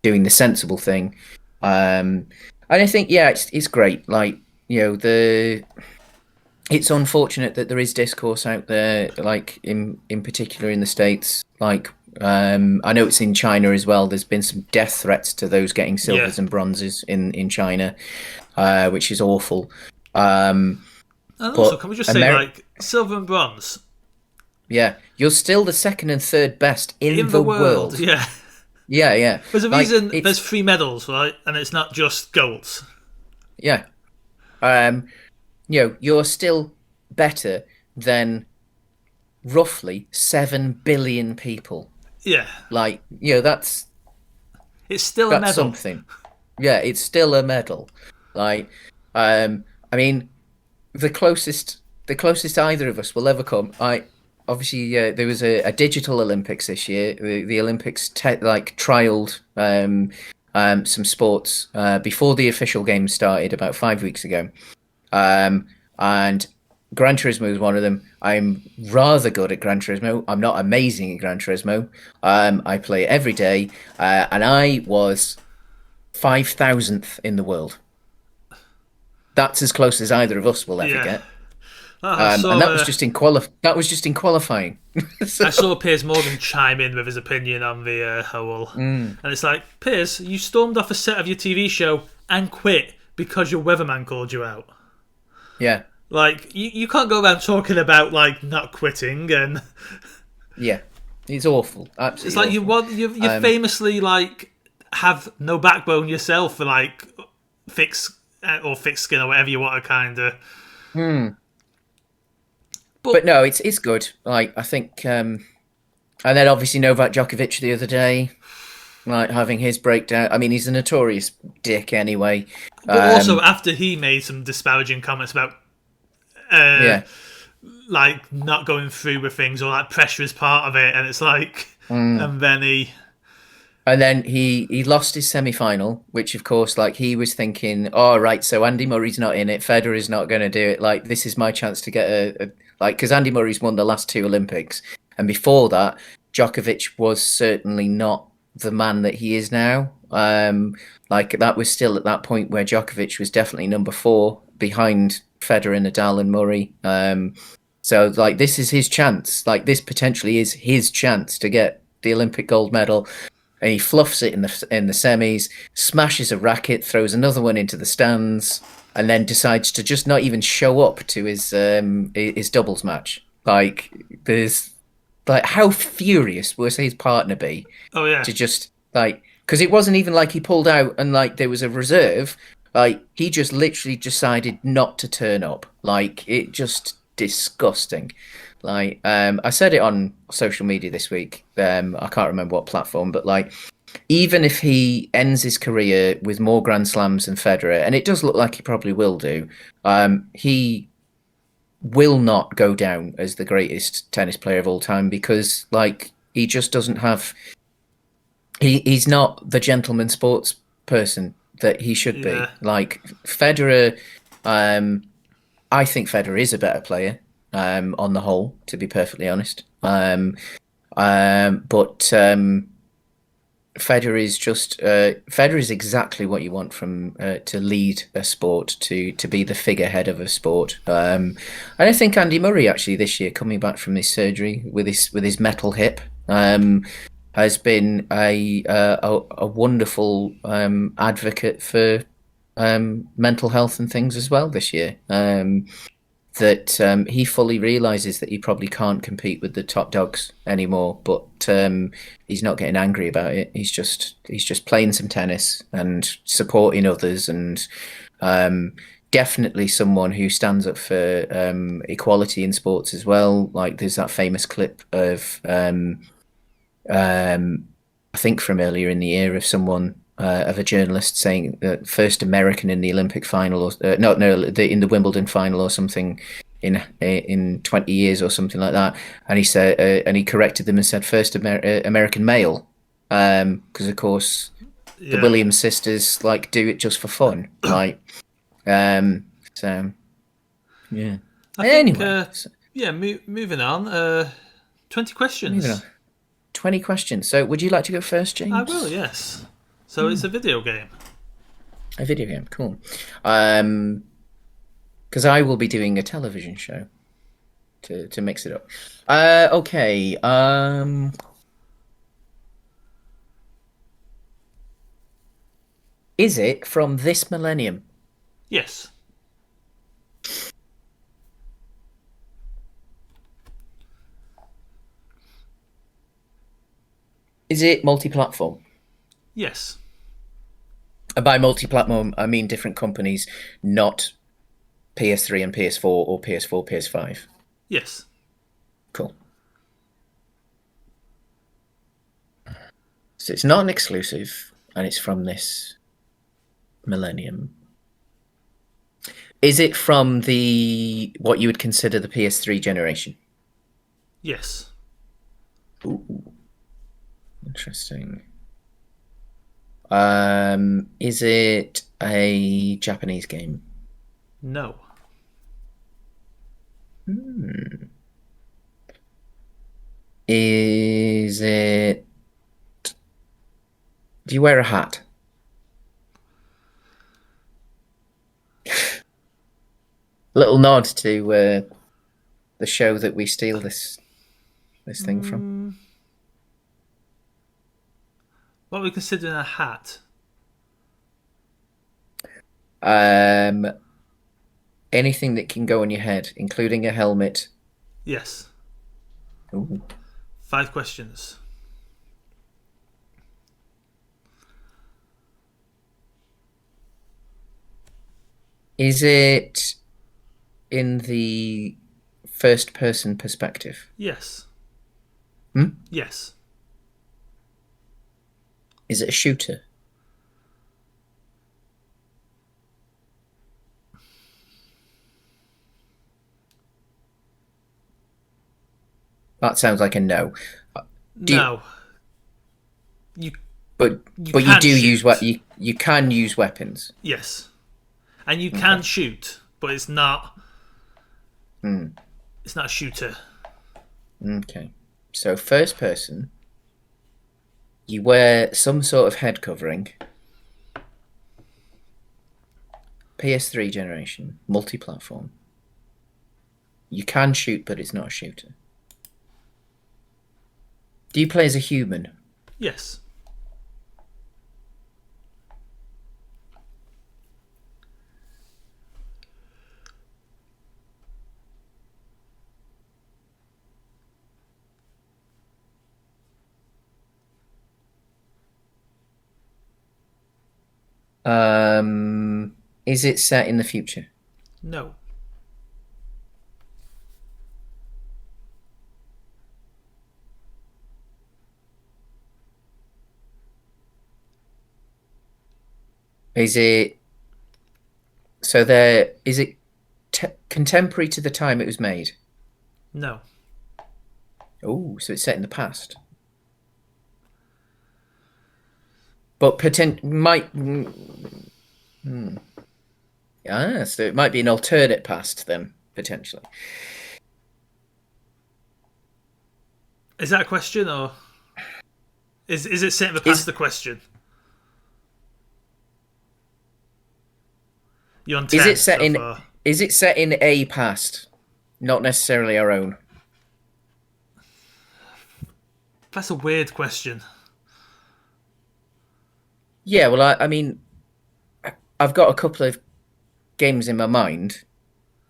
doing the sensible thing. And I think, it's great. Like, it's unfortunate that there is discourse out there, like in particular in the States. Like, I know it's in China as well. There's been some death threats to those getting silvers and bronzes in China, which is awful. And also, can we just say, like, silver and bronze? Yeah, you're still the second and third best in the world. Yeah. Yeah. There's a reason there's 3 medals, right? And it's not just golds. Yeah. You're still better than roughly 7 billion people. Yeah. Like, it's still a medal. Something. Yeah, it's still a medal. Like, I mean, the closest either of us will ever come. Obviously, there was a digital Olympics this year. The Olympics trialed some sports before the official games started about 5 weeks ago. And Gran Turismo is one of them. I'm rather good at Gran Turismo. I'm not amazing at Gran Turismo. I play it every day, and I was 5,000th in the world. That's as close as either of us will ever get. And that was just in qualifying. So. I saw Piers Morgan chime in with his opinion on the whole, and it's like, Piers, you stormed off a set of your TV show and quit because your weatherman called you out. Yeah. Like, you can't go around talking about, like, not quitting and... Yeah. It's awful. Absolutely. It's like you famously, like, have no backbone yourself for, like, thick skin or whatever you want to kind of... But no, it's good. Like, I think... and then, obviously, Novak Djokovic the other day... Like, having his breakdown. I mean, he's a notorious dick anyway. But also, after he made some disparaging comments about, like, not going through with things or, like, pressure is part of it. And it's like... And then he... And then he lost his semi-final, which, of course, like, he was thinking, oh, right, so Andy Murray's not in it. Federer's not going to do it. Like, this is my chance to get because Andy Murray's won the last 2 Olympics. And before that, Djokovic was certainly not the man that he is now. Like, that was still at that point where Djokovic was definitely number 4 behind Federer, Nadal and Murray. So, like, this is his chance. Like, this potentially is his chance to get the Olympic gold medal. And he fluffs it in the semis, smashes a racket, throws another one into the stands, and then decides to just not even show up to his doubles match. Like, there's... Like, how furious will his partner be? Oh, yeah. To just, like... Because it wasn't even like he pulled out and, like, there was a reserve. Like, he just literally decided not to turn up. Like, it just... disgusting. Like, I said it on social media this week. I can't remember what platform, but, like, even if he ends his career with more Grand Slams than Federer, and it does look like he probably will do, he will not go down as the greatest tennis player of all time because, like, he just doesn't have... He's not the gentleman sports person that he should be. Like, Federer... I think Federer is a better player, on the whole, to be perfectly honest. But Federer is just Federer is exactly what you want from to lead a sport, to be the figurehead of a sport. And I think Andy Murray actually this year, coming back from his surgery with his metal hip, has been a wonderful advocate for mental health and things as well this year. That he fully realizes that he probably can't compete with the top dogs anymore, but he's not getting angry about it. He's just playing some tennis and supporting others, and definitely someone who stands up for equality in sports as well. Like there's that famous clip of I think from earlier in the year of someone of a journalist saying that first American in the Olympic final, or in the Wimbledon final or something in 20 years or something like that, and he said and he corrected them and said first American male, because of course the Williams sisters like do it just for fun, like so yeah. Anyway, moving on. 20 questions. 20 questions. So would you like to go first, James? I will, yes. So it's a video game. A video game, cool. Because I will be doing a television show to mix it up. Okay. Is it from this millennium? Yes. Is it multi-platform? Yes. And by multi-platform, I mean different companies, not PS3 and PS4 or PS4, PS5. Yes. Cool. So it's not an exclusive, and it's from this millennium. Is it from what you would consider the PS3 generation? Yes. Ooh. Interesting. Is it a Japanese game? No. Is it... Do you wear a hat? Little nod to the show that we steal this thing from. What are we considering a hat? Anything that can go on your head, including a helmet. Yes. Ooh. 5 questions. Is it in the first person perspective? Yes. Yes. Is it a shooter? That sounds like a no. No. But you do use you can use weapons. Yes. And you can shoot, but it's not it's not a shooter. Okay. So first person, you wear some sort of head covering. PS3 generation, multi-platform. You can shoot, but it's not a shooter. Do you play as a human? Yes. Is it set in the future? No. Is it so there? Is it contemporary to the time it was made? No. Oh, so it's set in the past. But might. Yeah, so it might be an alternate past then, potentially. Is that a question or Is it set in the past? The question. You're on 10 Is it set so in? far. Is it set in a past, not necessarily our own? That's a weird question. Yeah, well, I mean, I've got a couple of games in my mind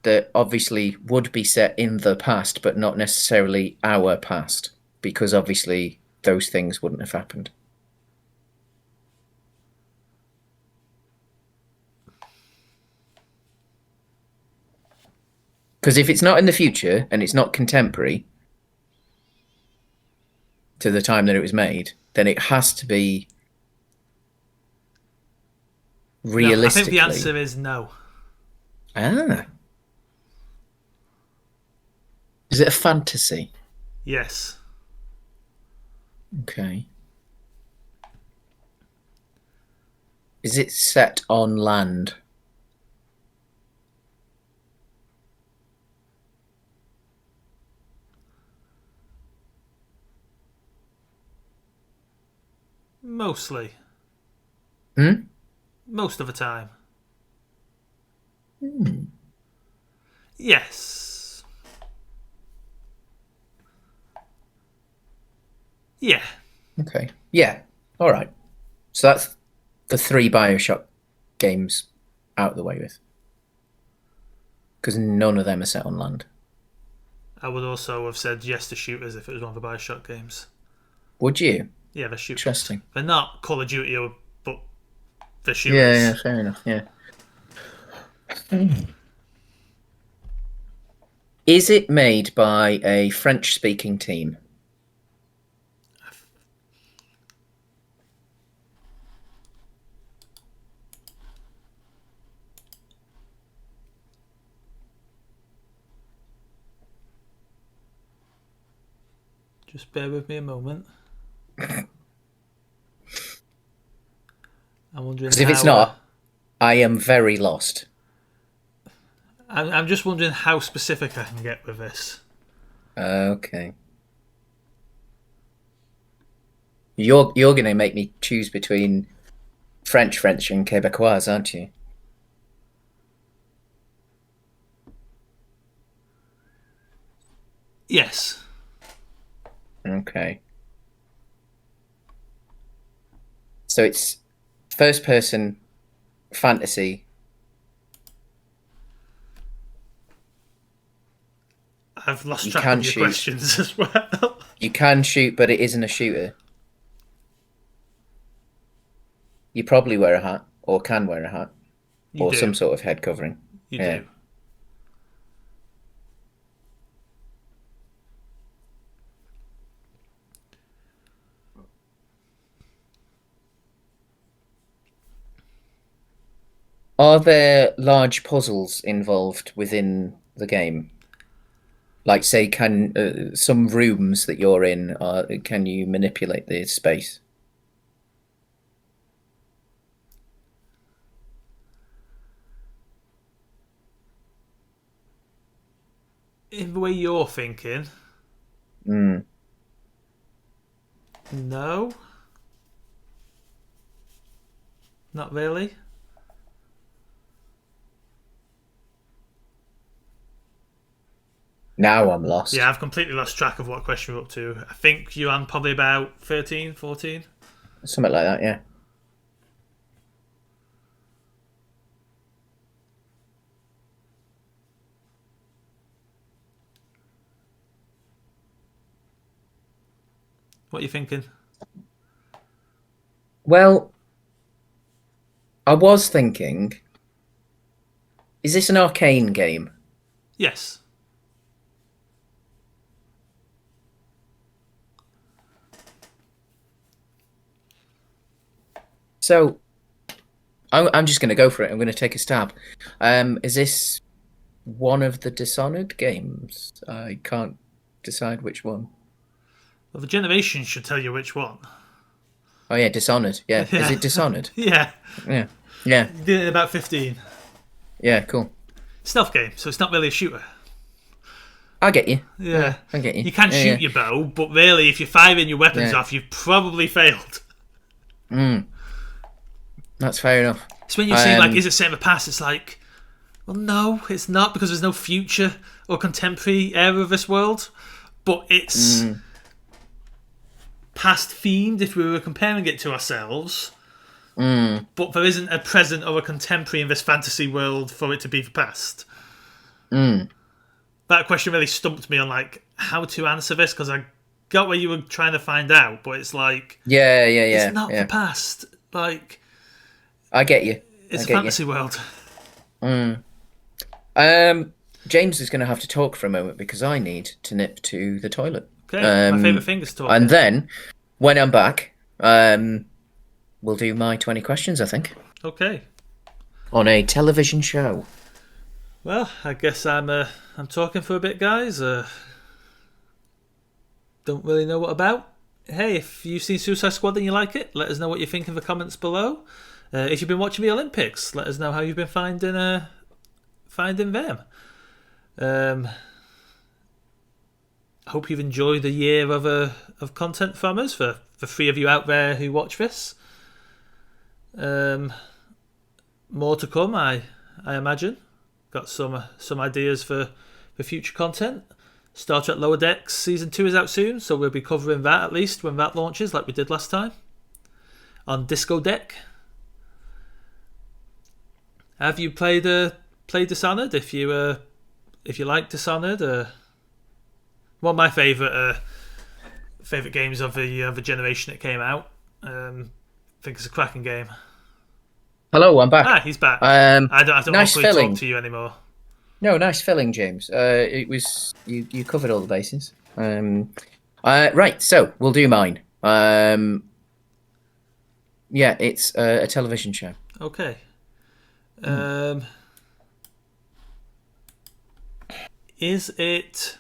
that obviously would be set in the past, but not necessarily our past, because obviously those things wouldn't have happened. Because if it's not in the future and it's not contemporary to the time that it was made, then it has to be realistically. No, I think the answer is no. Ah. Is it a fantasy? Yes. Okay. Is it set on land? Mostly. Hmm? Most of the time. Hmm. Yes. Yeah. Okay. Yeah. All right. So that's the 3 BioShock games out of the way with. Because none of them are set on land. I would also have said yes to shooters if it was one of the Bioshock games. Would you? Yeah, they're shooters. Interesting. They're not Call of Duty, but they're Yeah, shooters. fair enough. Yeah. Is it made by a French-speaking team? Just bear with me a moment. I'm wondering. Because if it's not, I am very lost. I'm just wondering how specific I can get with this. Okay. You're going to make me choose between French, and Quebecois, aren't you? Yes. Okay. So it's first person fantasy. I've lost track of your questions as well. You can shoot, but it isn't a shooter. You probably wear a hat, or can wear a hat, or some sort of head covering. You do. Are there large puzzles involved within the game? Like, say, can some rooms that you're in, can you manipulate the space? In the way you're thinking, Mm. no. Not really. Now I'm lost. Yeah, I've completely lost track of what question we're up to. I think you're on probably about 13, 14. Something like that, yeah. What are you thinking? Well, I was thinking, is this an arcane game? Yes. So, I'm just going to go for it. I'm going to take a stab. Is this one of the Dishonored games? I can't decide which one. Well, the generation should tell you which one. Oh yeah, Dishonored. Yeah. Is it Dishonored? Yeah. Yeah. Yeah. You did it in about 15. Yeah, cool. Stealth game, so it's not really a shooter. I get you. Yeah. I get you. You can shoot your bow, but really, if you're firing your weapons off, you've probably failed. That's fair enough. It's when you see, like, is it set in the past? It's like, well, no, it's not, because there's no future or contemporary era of this world. But it's past themed if we were comparing it to ourselves. But there isn't a present or a contemporary in this fantasy world for it to be the past. That question really stumped me on, like, how to answer this, because I got what you were trying to find out, but it's like, it's not the past. Like, I get you. It's a fantasy world. James is going to have to talk for a moment because I need to nip to the toilet. Okay, my favourite thing is talking. And then, when I'm back, we'll do my 20 questions, I think. Okay. On a television show. Well, I guess I'm talking for a bit, guys. Don't really know what about. Hey, if you've seen Suicide Squad and you like it, let us know what you think in the comments below. If you've been watching the Olympics, let us know how you've been finding them. Hope you've enjoyed a year of content from us for the three of you out there who watch this. More to come, I imagine. Got some ideas for future content. Star Trek Lower Decks Season 2 is out soon, so we'll be covering that at least when that launches, like we did last time. On Disco Deck. Have you played Dishonored? If you like Dishonored, one of my favourite games of the generation that came out. I think it's a cracking game. Hello, I'm back. Ah, he's back. I don't nice want to filling. talk to you anymore. No, nice filling, James. It was you covered all the bases. Right, so we'll do mine. It's a television show. Okay. Is it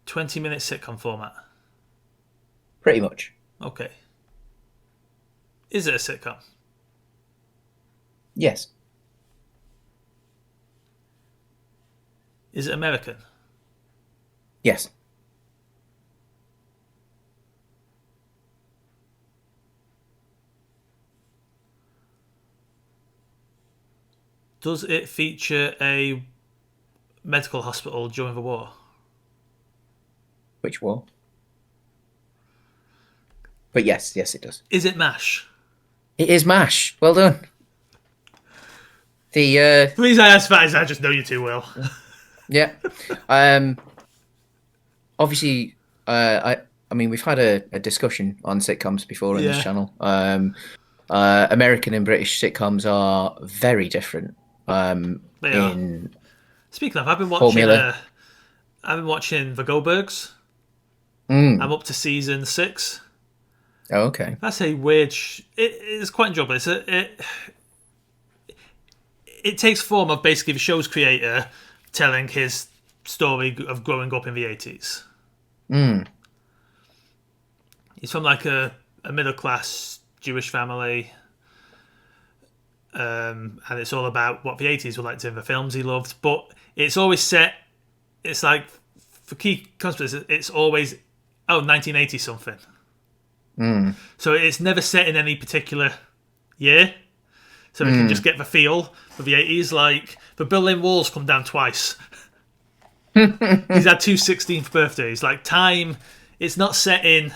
20-minute sitcom format? Pretty much. Okay. Is it a sitcom? Yes. Is it American? Yes. Does it feature a medical hospital during the war? Which war? But yes, it does. Is it MASH? It is MASH. Well done. The reason I asked that is I just know you too well. Yeah. Obviously, I mean, we've had a discussion on sitcoms before on this channel. American and British sitcoms are very different. They are. Speaking of, I've been watching The Goldbergs. I'm up to season 6. Oh, okay. That's a weird. It's quite enjoyable. It takes form of basically the show's creator telling his story of growing up in the 80s. He's from like a middle class Jewish family, and it's all about what the 80s were like to him, the films he loved. But it's always set. It's like for key concepts, it's always 1980 something. So it's never set in any particular year. So we can just get the feel of the 80s. Like, the Berlin Wall's come down twice. He's had 2 16th birthdays. Like, time, it's not set in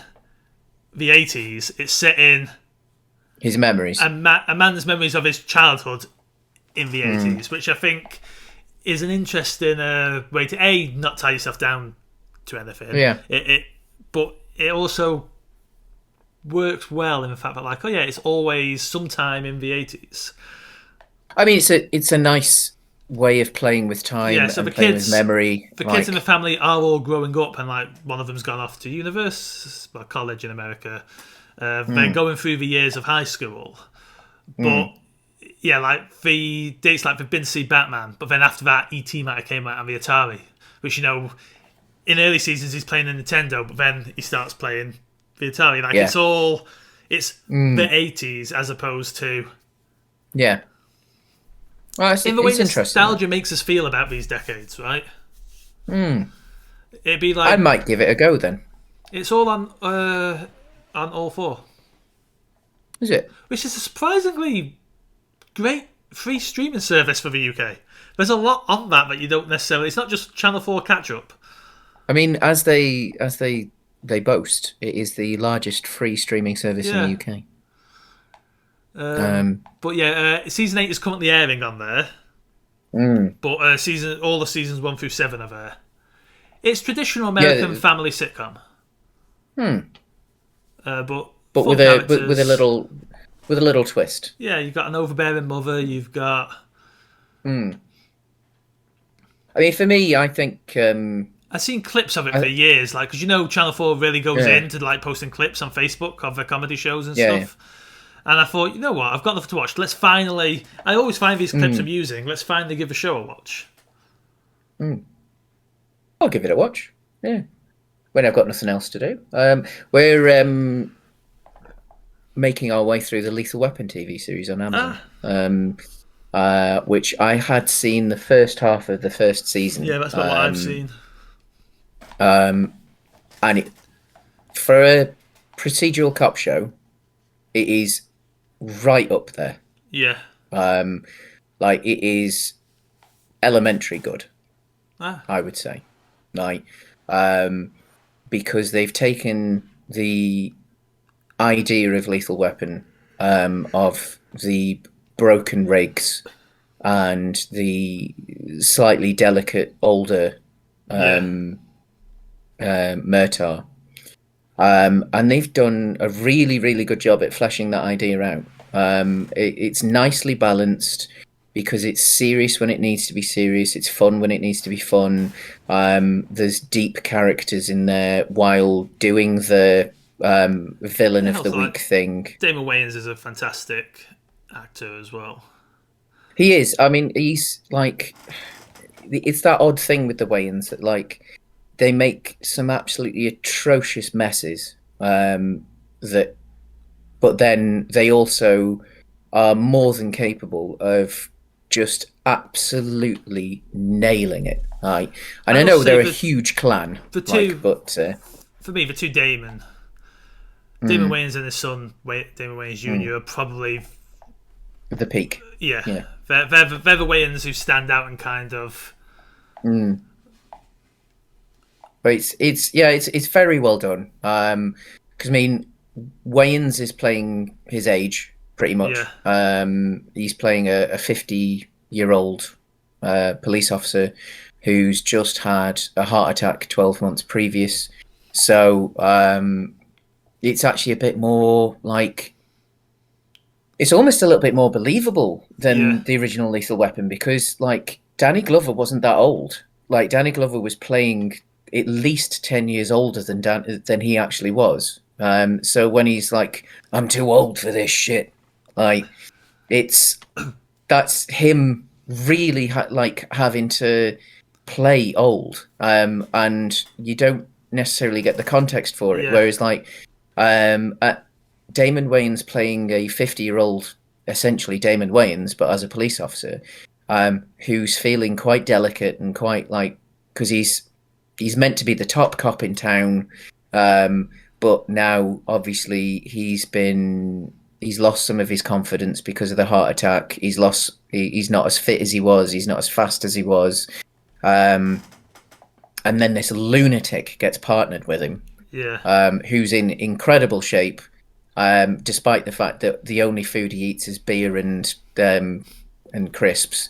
the 80s. It's set in... his memories. A man's memories of his childhood in the 80s, which I think is an interesting way to, not tie yourself down to anything. Yeah. But it also works well in the fact that, like, it's always sometime in the 80s. I mean, it's a nice way of playing with time and playing with memory. The kids in the family are all growing up, and like one of them's gone off to college in America. They're going through the years of high school, but like the dates, like they've been to see Batman, but then after that, E.T. might have came out on the Atari, which in early seasons he's playing the Nintendo, but then he starts playing the Atari. Like it's the 80s as opposed to Well, in the way interesting. nostalgia makes us feel about these decades, right? It'd be I like might give it a go then. it's all on all four, Is it? which is a surprisingly great free streaming service for the UK. There's a lot on that you don't necessarily. It's not just Channel 4 catch up. I mean, as they boast, it is the largest free streaming service in the Yeah. UK. But yeah, season 8 is currently airing on there. But all the seasons 1 through 7 are there. It's traditional American family sitcom. But with a little twist. Yeah, you've got an overbearing mother. You've got. I mean, for me, I think I've seen clips of it for years, like because Channel 4 really goes into like posting clips on Facebook of their comedy shows and stuff. And I thought, you know what, I've got nothing to watch. Let's finally. I always find these clips amusing. Let's finally give the show a watch. I'll give it a watch. Yeah, when I've got nothing else to do. We're making our way through the Lethal Weapon TV series on Amazon. Which I had seen the first half of the first season. Yeah, that's what I've seen. And for a procedural cop show, it is right up there. Yeah. Like it is elementary good. I would say, like, because they've taken the idea of Lethal Weapon, of the broken rigs and the slightly delicate older Murtaugh, and they've done a really, really good job at fleshing that idea out. It's nicely balanced because it's serious when it needs to be serious. It's fun when it needs to be fun. There's deep characters in there while doing the villain of the week thing. Damon Wayans is a fantastic actor as well. He is. I mean, he's like, it's that odd thing with the Wayans that like they make some absolutely atrocious messes. But then they also are more than capable of just absolutely nailing it. Right? And I know they're a huge clan. The two, but for me, the two Damon Wayans and his son, Damon Wayans Jr., are probably the peak. Yeah. They're the Wayans who stand out and kind of. But it's very well done. Because I mean, Wayans is playing his age pretty much. Yeah. He's playing a 50-year-old police officer who's just had a heart attack 12 months previous. So it's actually a bit more like, it's almost a little bit more believable than the original Lethal Weapon, because like Danny Glover wasn't that old. Like Danny Glover was playing at least 10 years older than he actually was. So when he's like, I'm too old for this shit, like that's him really having to play old, and you don't necessarily get the context for it. Whereas like Damon Wayans playing a 50-year-old, essentially Damon Wayans, but as a police officer, who's feeling quite delicate and quite like, because he's meant to be the top cop in town, but now obviously he's lost some of his confidence because of the heart attack. He's not as fit as he was. He's not as fast as he was. And then this lunatic gets partnered with him, who's in incredible shape, despite the fact that the only food he eats is beer and crisps.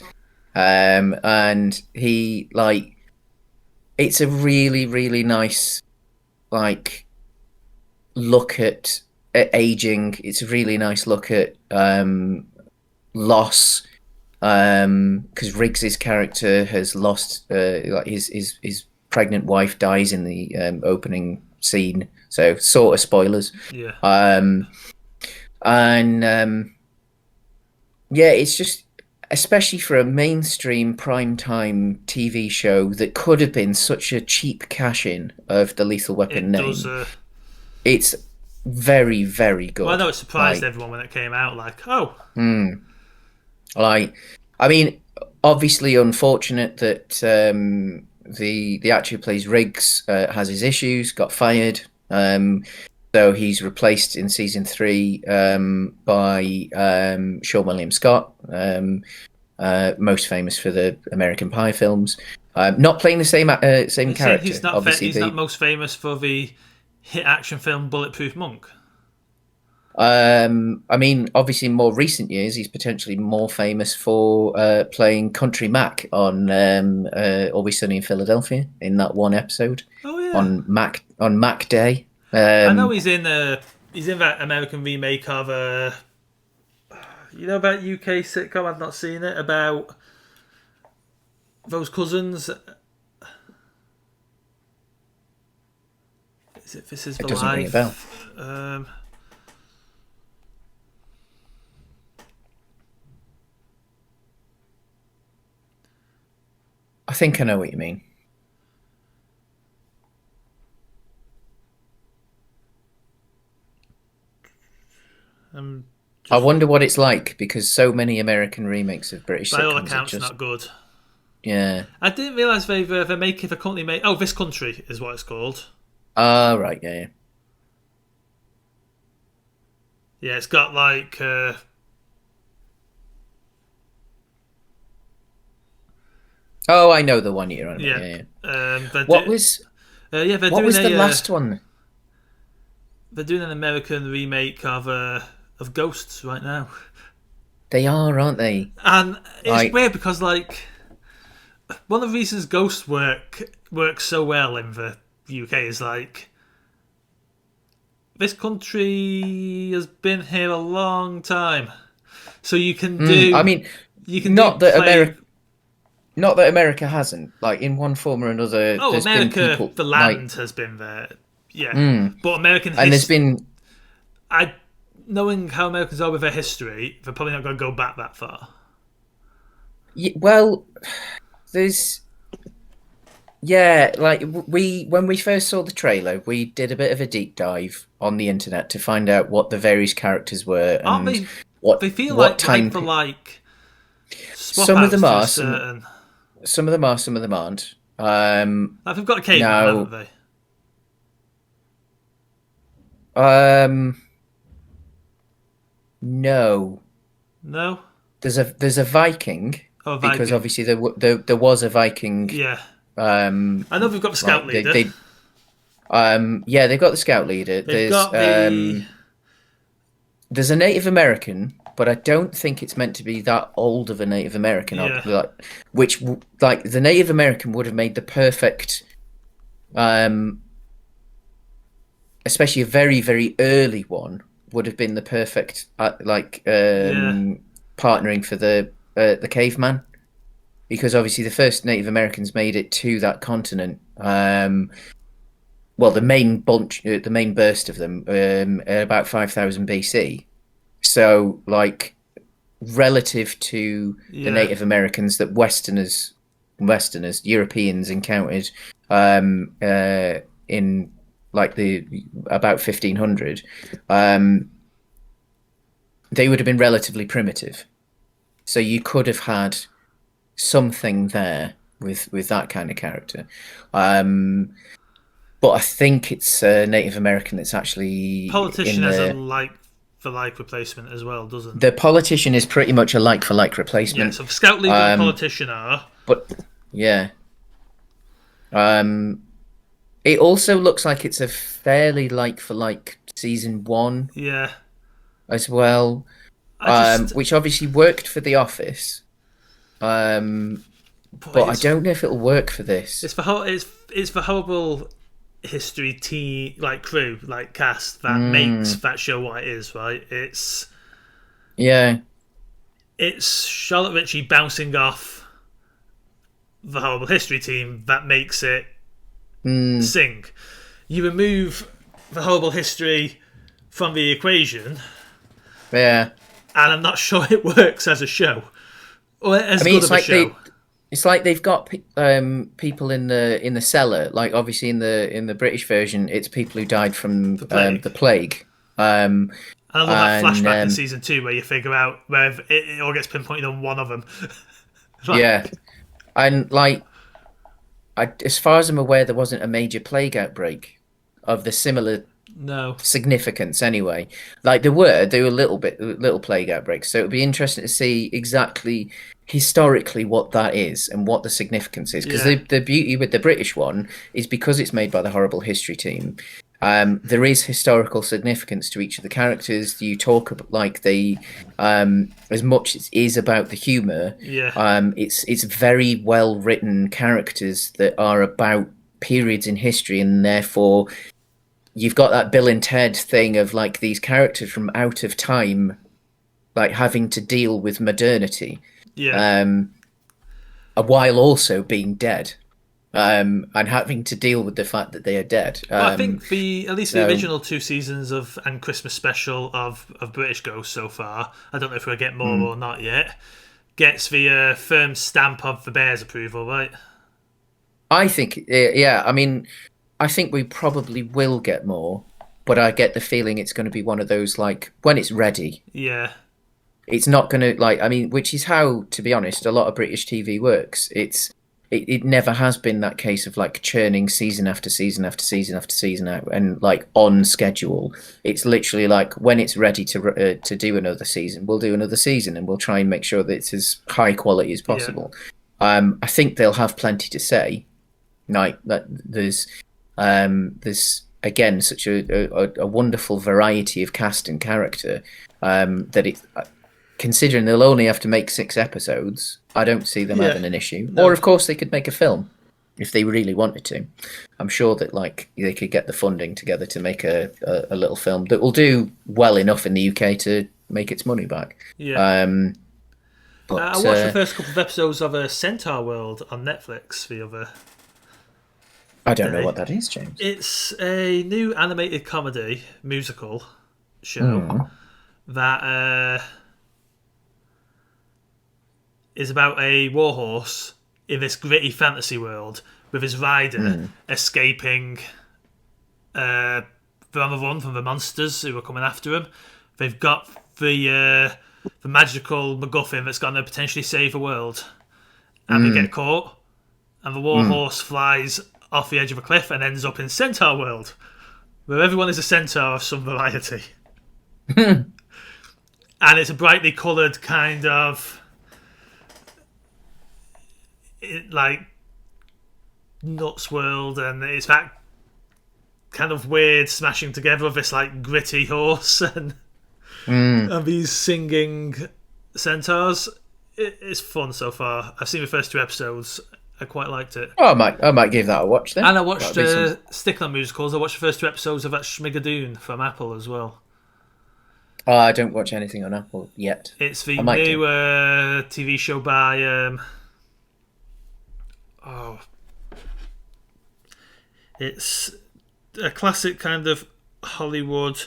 And he like, it's a really, really nice like look at aging. It's a really nice look at loss, because Riggs's character has lost like his pregnant wife dies in the opening scene, so sort of spoilers. It's just, especially for a mainstream primetime TV show that could have been such a cheap cash-in of the Lethal Weapon name. It's very, very good. Well, I know it surprised everyone when it came out. Like, oh, like, I mean, obviously unfortunate that the actor who plays Riggs has his issues, got fired. So he's replaced in season 3 by Sean William Scott, most famous for the American Pie films. Not playing the same character. He's not. Obviously, He's not most famous for the hit action film Bulletproof Monk. I mean, obviously, in more recent years, he's potentially more famous for playing Country Mac on Always Sunny in Philadelphia in that one episode. Oh yeah. On Mac Day. I know he's in that American remake of you know about UK sitcom. I've not seen it, about those cousins. Is it This Is the It doesn't ring a Life? bell. I think I know what you mean. I wonder what it's like, because so many American remakes of British By all sitcoms accounts, are just... not good. Yeah. I didn't realise they make the company made. Oh, This Country is what it's called. Ah, right, yeah. Yeah, it's got like. Oh, I know the one you're on about. Yeah. Yeah. What was the last one? They're doing an American remake of Ghosts right now. They are, aren't they? And it's weird because, like, one of the reasons Ghosts works so well in the UK is, like, this country has been here a long time, so you can do. I mean, not that America hasn't. Like, in one form or another. Oh, there's America, been people, the land has been there. Yeah, but American history. And there's been. Knowing how Americans are with their history, they're probably not going to go back that far. Yeah, well, there's. Yeah, like when we first saw the trailer, we did a bit of a deep dive on the internet to find out what the various characters were and Aren't they? What they feel what like time. for like. Some of them are. Certain... Some of them are. Some of them aren't. Like they've got a caveman, haven't they? No. No. There's a Viking. Oh, Viking. Because obviously there was a Viking. Yeah. I know we've got the scout leader. Yeah, they've got the scout leader. There's a Native American, but I don't think it's meant to be that old of a Native American. Yeah. Which the Native American would have made the perfect, especially a very, very early one, would have been the perfect partnering for the caveman, because obviously the first Native Americans made it to that continent. Well, the main burst of them at about 5,000 BC. So, like, relative to the Native Americans that Westerners, Europeans encountered in like about 1500, they would have been relatively primitive. So you could have had something there with that kind of character. But I think it's a Native American that's actually... Politician has a like-for-like replacement as well, doesn't it? The politician is pretty much a like-for-like replacement. Yeah, so the scout leader and politician are... But, yeah. It also looks like it's a fairly like-for-like season 1. Yeah. As well. Which obviously worked for The Office. But I don't know if it'll work for this. It's the horrible history crew, like cast that makes that show what it is, right? It's Charlotte Ritchie bouncing off the horrible history team that makes it sing. You remove the horrible history from the equation, and I'm not sure it works as a show or as good of a show. It's like they've got people in the cellar. Like obviously in the British version, it's people who died from the plague. And I love that flashback in season 2 where you figure out where it all gets pinpointed on one of them. Yeah, and like as far as I'm aware, there wasn't a major plague outbreak of the similar No. significance anyway. Like there were little plague outbreaks. So it would be interesting to see exactly historically what that is and what the significance is. Because Yeah. the beauty with the British one is because it's made by the Horrible History team. There is historical significance to each of the characters. You talk about like as much as it is about the humor. Yeah. It's very well written characters that are about periods in history, and therefore you've got that Bill and Ted thing of like these characters from out of time, like having to deal with modernity, Yeah. while also being dead, and having to deal with the fact that they are dead. Well, I think at least the so- original 2 seasons of and Christmas special of British Ghost so far, I don't know if we'll get more or not yet, gets the firm stamp of the Bears' approval, right? I think, yeah, I mean, I think we probably will get more, but I get the feeling it's going to be one of those like when it's ready. Yeah. It's not going to like I mean, which is how, to be honest, a lot of British TV works. It never has been that case of like churning season after season after season after season out and like on schedule. It's literally like when it's ready to do another season, we'll do another season, and we'll try and make sure that it's as high quality as possible. I think they'll have plenty to say. Like that, there's again such a wonderful variety of cast and character that it. Considering they'll only have to make 6 episodes, I don't see them having an issue. No. Or, of course, they could make a film if they really wanted to. I'm sure that like they could get the funding together to make a little film that will do well enough in the UK to make its money back. Yeah. But I watched the first couple of episodes of Centaur World on Netflix the other. I don't know what that is, James. It's a new animated comedy musical show that is about a warhorse in this gritty fantasy world with his rider escaping. They're on the run from the monsters who are coming after him. They've got the magical MacGuffin that's going to potentially save the world, and they get caught. And the warhorse flies off the edge of a cliff and ends up in Centaur World, where everyone is a centaur of some variety. And it's a brightly coloured kind of like nuts world, and it's that kind of weird smashing together of this like gritty horse and these singing centaurs. It's fun so far. I've seen the first 2 episodes. I quite liked it. Oh, I might give that a watch then. And I watched sticking on musicals. I watched the first 2 episodes of that Schmigadoon from Apple as well. Oh, I don't watch anything on Apple yet. It's the new TV show by it's a classic kind of Hollywood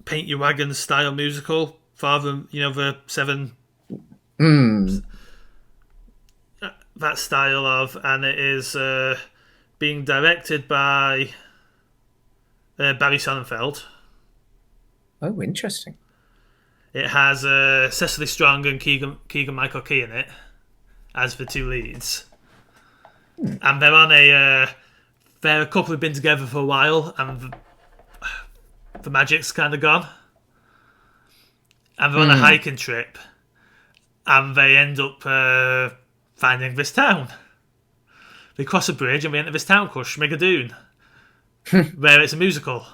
paint your wagon style musical. Father, the 7 that style of, and it is being directed by Barry Sonnenfeld. Oh, interesting. It has Cecily Strong and Keegan Michael Key in it as the 2 leads, and they're on they're a couple who've been together for a while, and the magic's kind of gone, and they're on a hiking trip, and they end up finding this town. They cross a bridge and we enter this town called Schmigadoon, where it's a musical.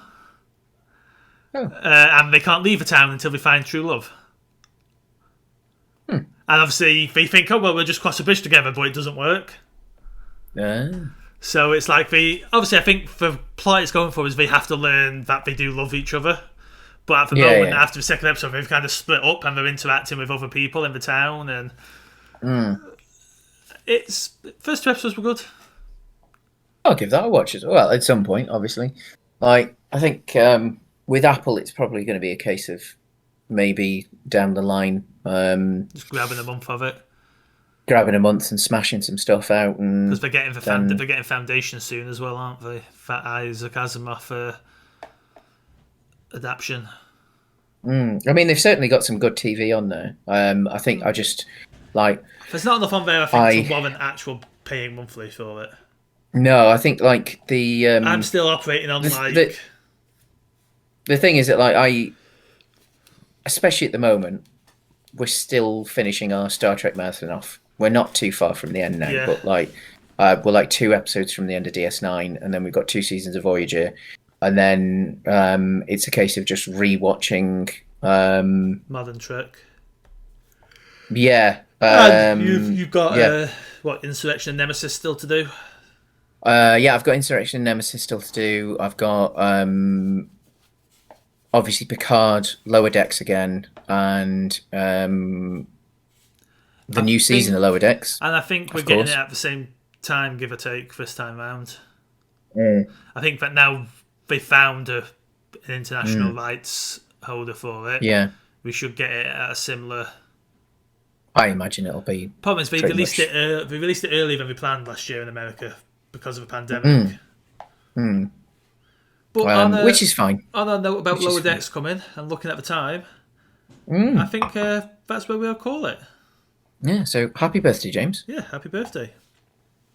And they can't leave the town until they find true love. And obviously they think, oh, well, we'll just cross a bridge together, but it doesn't work. So it's like obviously I think the plot it's going for is they have to learn that they do love each other. But at the moment, after the second episode, they've kind of split up and they're interacting with other people in the town. And it's first 2 episodes were good. I'll give that a watch as well at some point, obviously. Like, I think with Apple, it's probably going to be a case of maybe down the line just grabbing a month of it, grabbing a month and smashing some stuff out, and because they're getting Foundation soon as well, aren't they? That Isaac Asimov adaptation. I mean, they've certainly got some good TV on there. I think I just like there's not enough on there, I think, to warrant actual paying monthly for it. No, I think like I'm still operating on the the thing is that like especially at the moment, we're still finishing our Star Trek marathon off. We're not too far from the end now, yeah. but like we're like 2 episodes from the end of DS9, and then we've got 2 seasons of Voyager, and then it's a case of just rewatching. Modern Trek. Yeah, And you've got yeah. what, Insurrection and Nemesis still to do? Yeah, I've got Insurrection and Nemesis still to do. I've got obviously Picard, Lower Decks again, and the new season of Lower Decks. And I think we're getting it at the same time, give or take, this time round. I think that now they found an international rights holder for it. Yeah, we should get it at a similar. I imagine it'll be. Problem is, they released it earlier than we planned last year in America because of the pandemic. But which is fine. On a note about Lower Decks coming and looking at the time, I think that's where we'll call it. Yeah, so happy birthday, James. Yeah, happy birthday.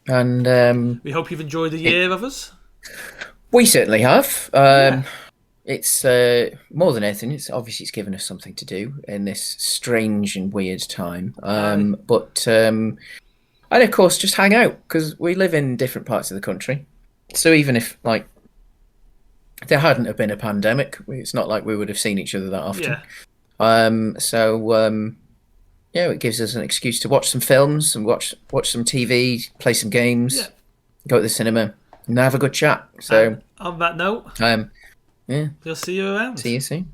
And we hope you've enjoyed the year of us. We certainly have. It's more than anything. It's given us something to do in this strange and weird time. But and of course, just hang out because we live in different parts of the country. So even if like there hadn't have been a pandemic, it's not like we would have seen each other that often. Yeah. It gives us an excuse to watch some films and watch some TV, play some games, go to the cinema, and have a good chat. So on that note, yeah, we'll see you around. See you soon.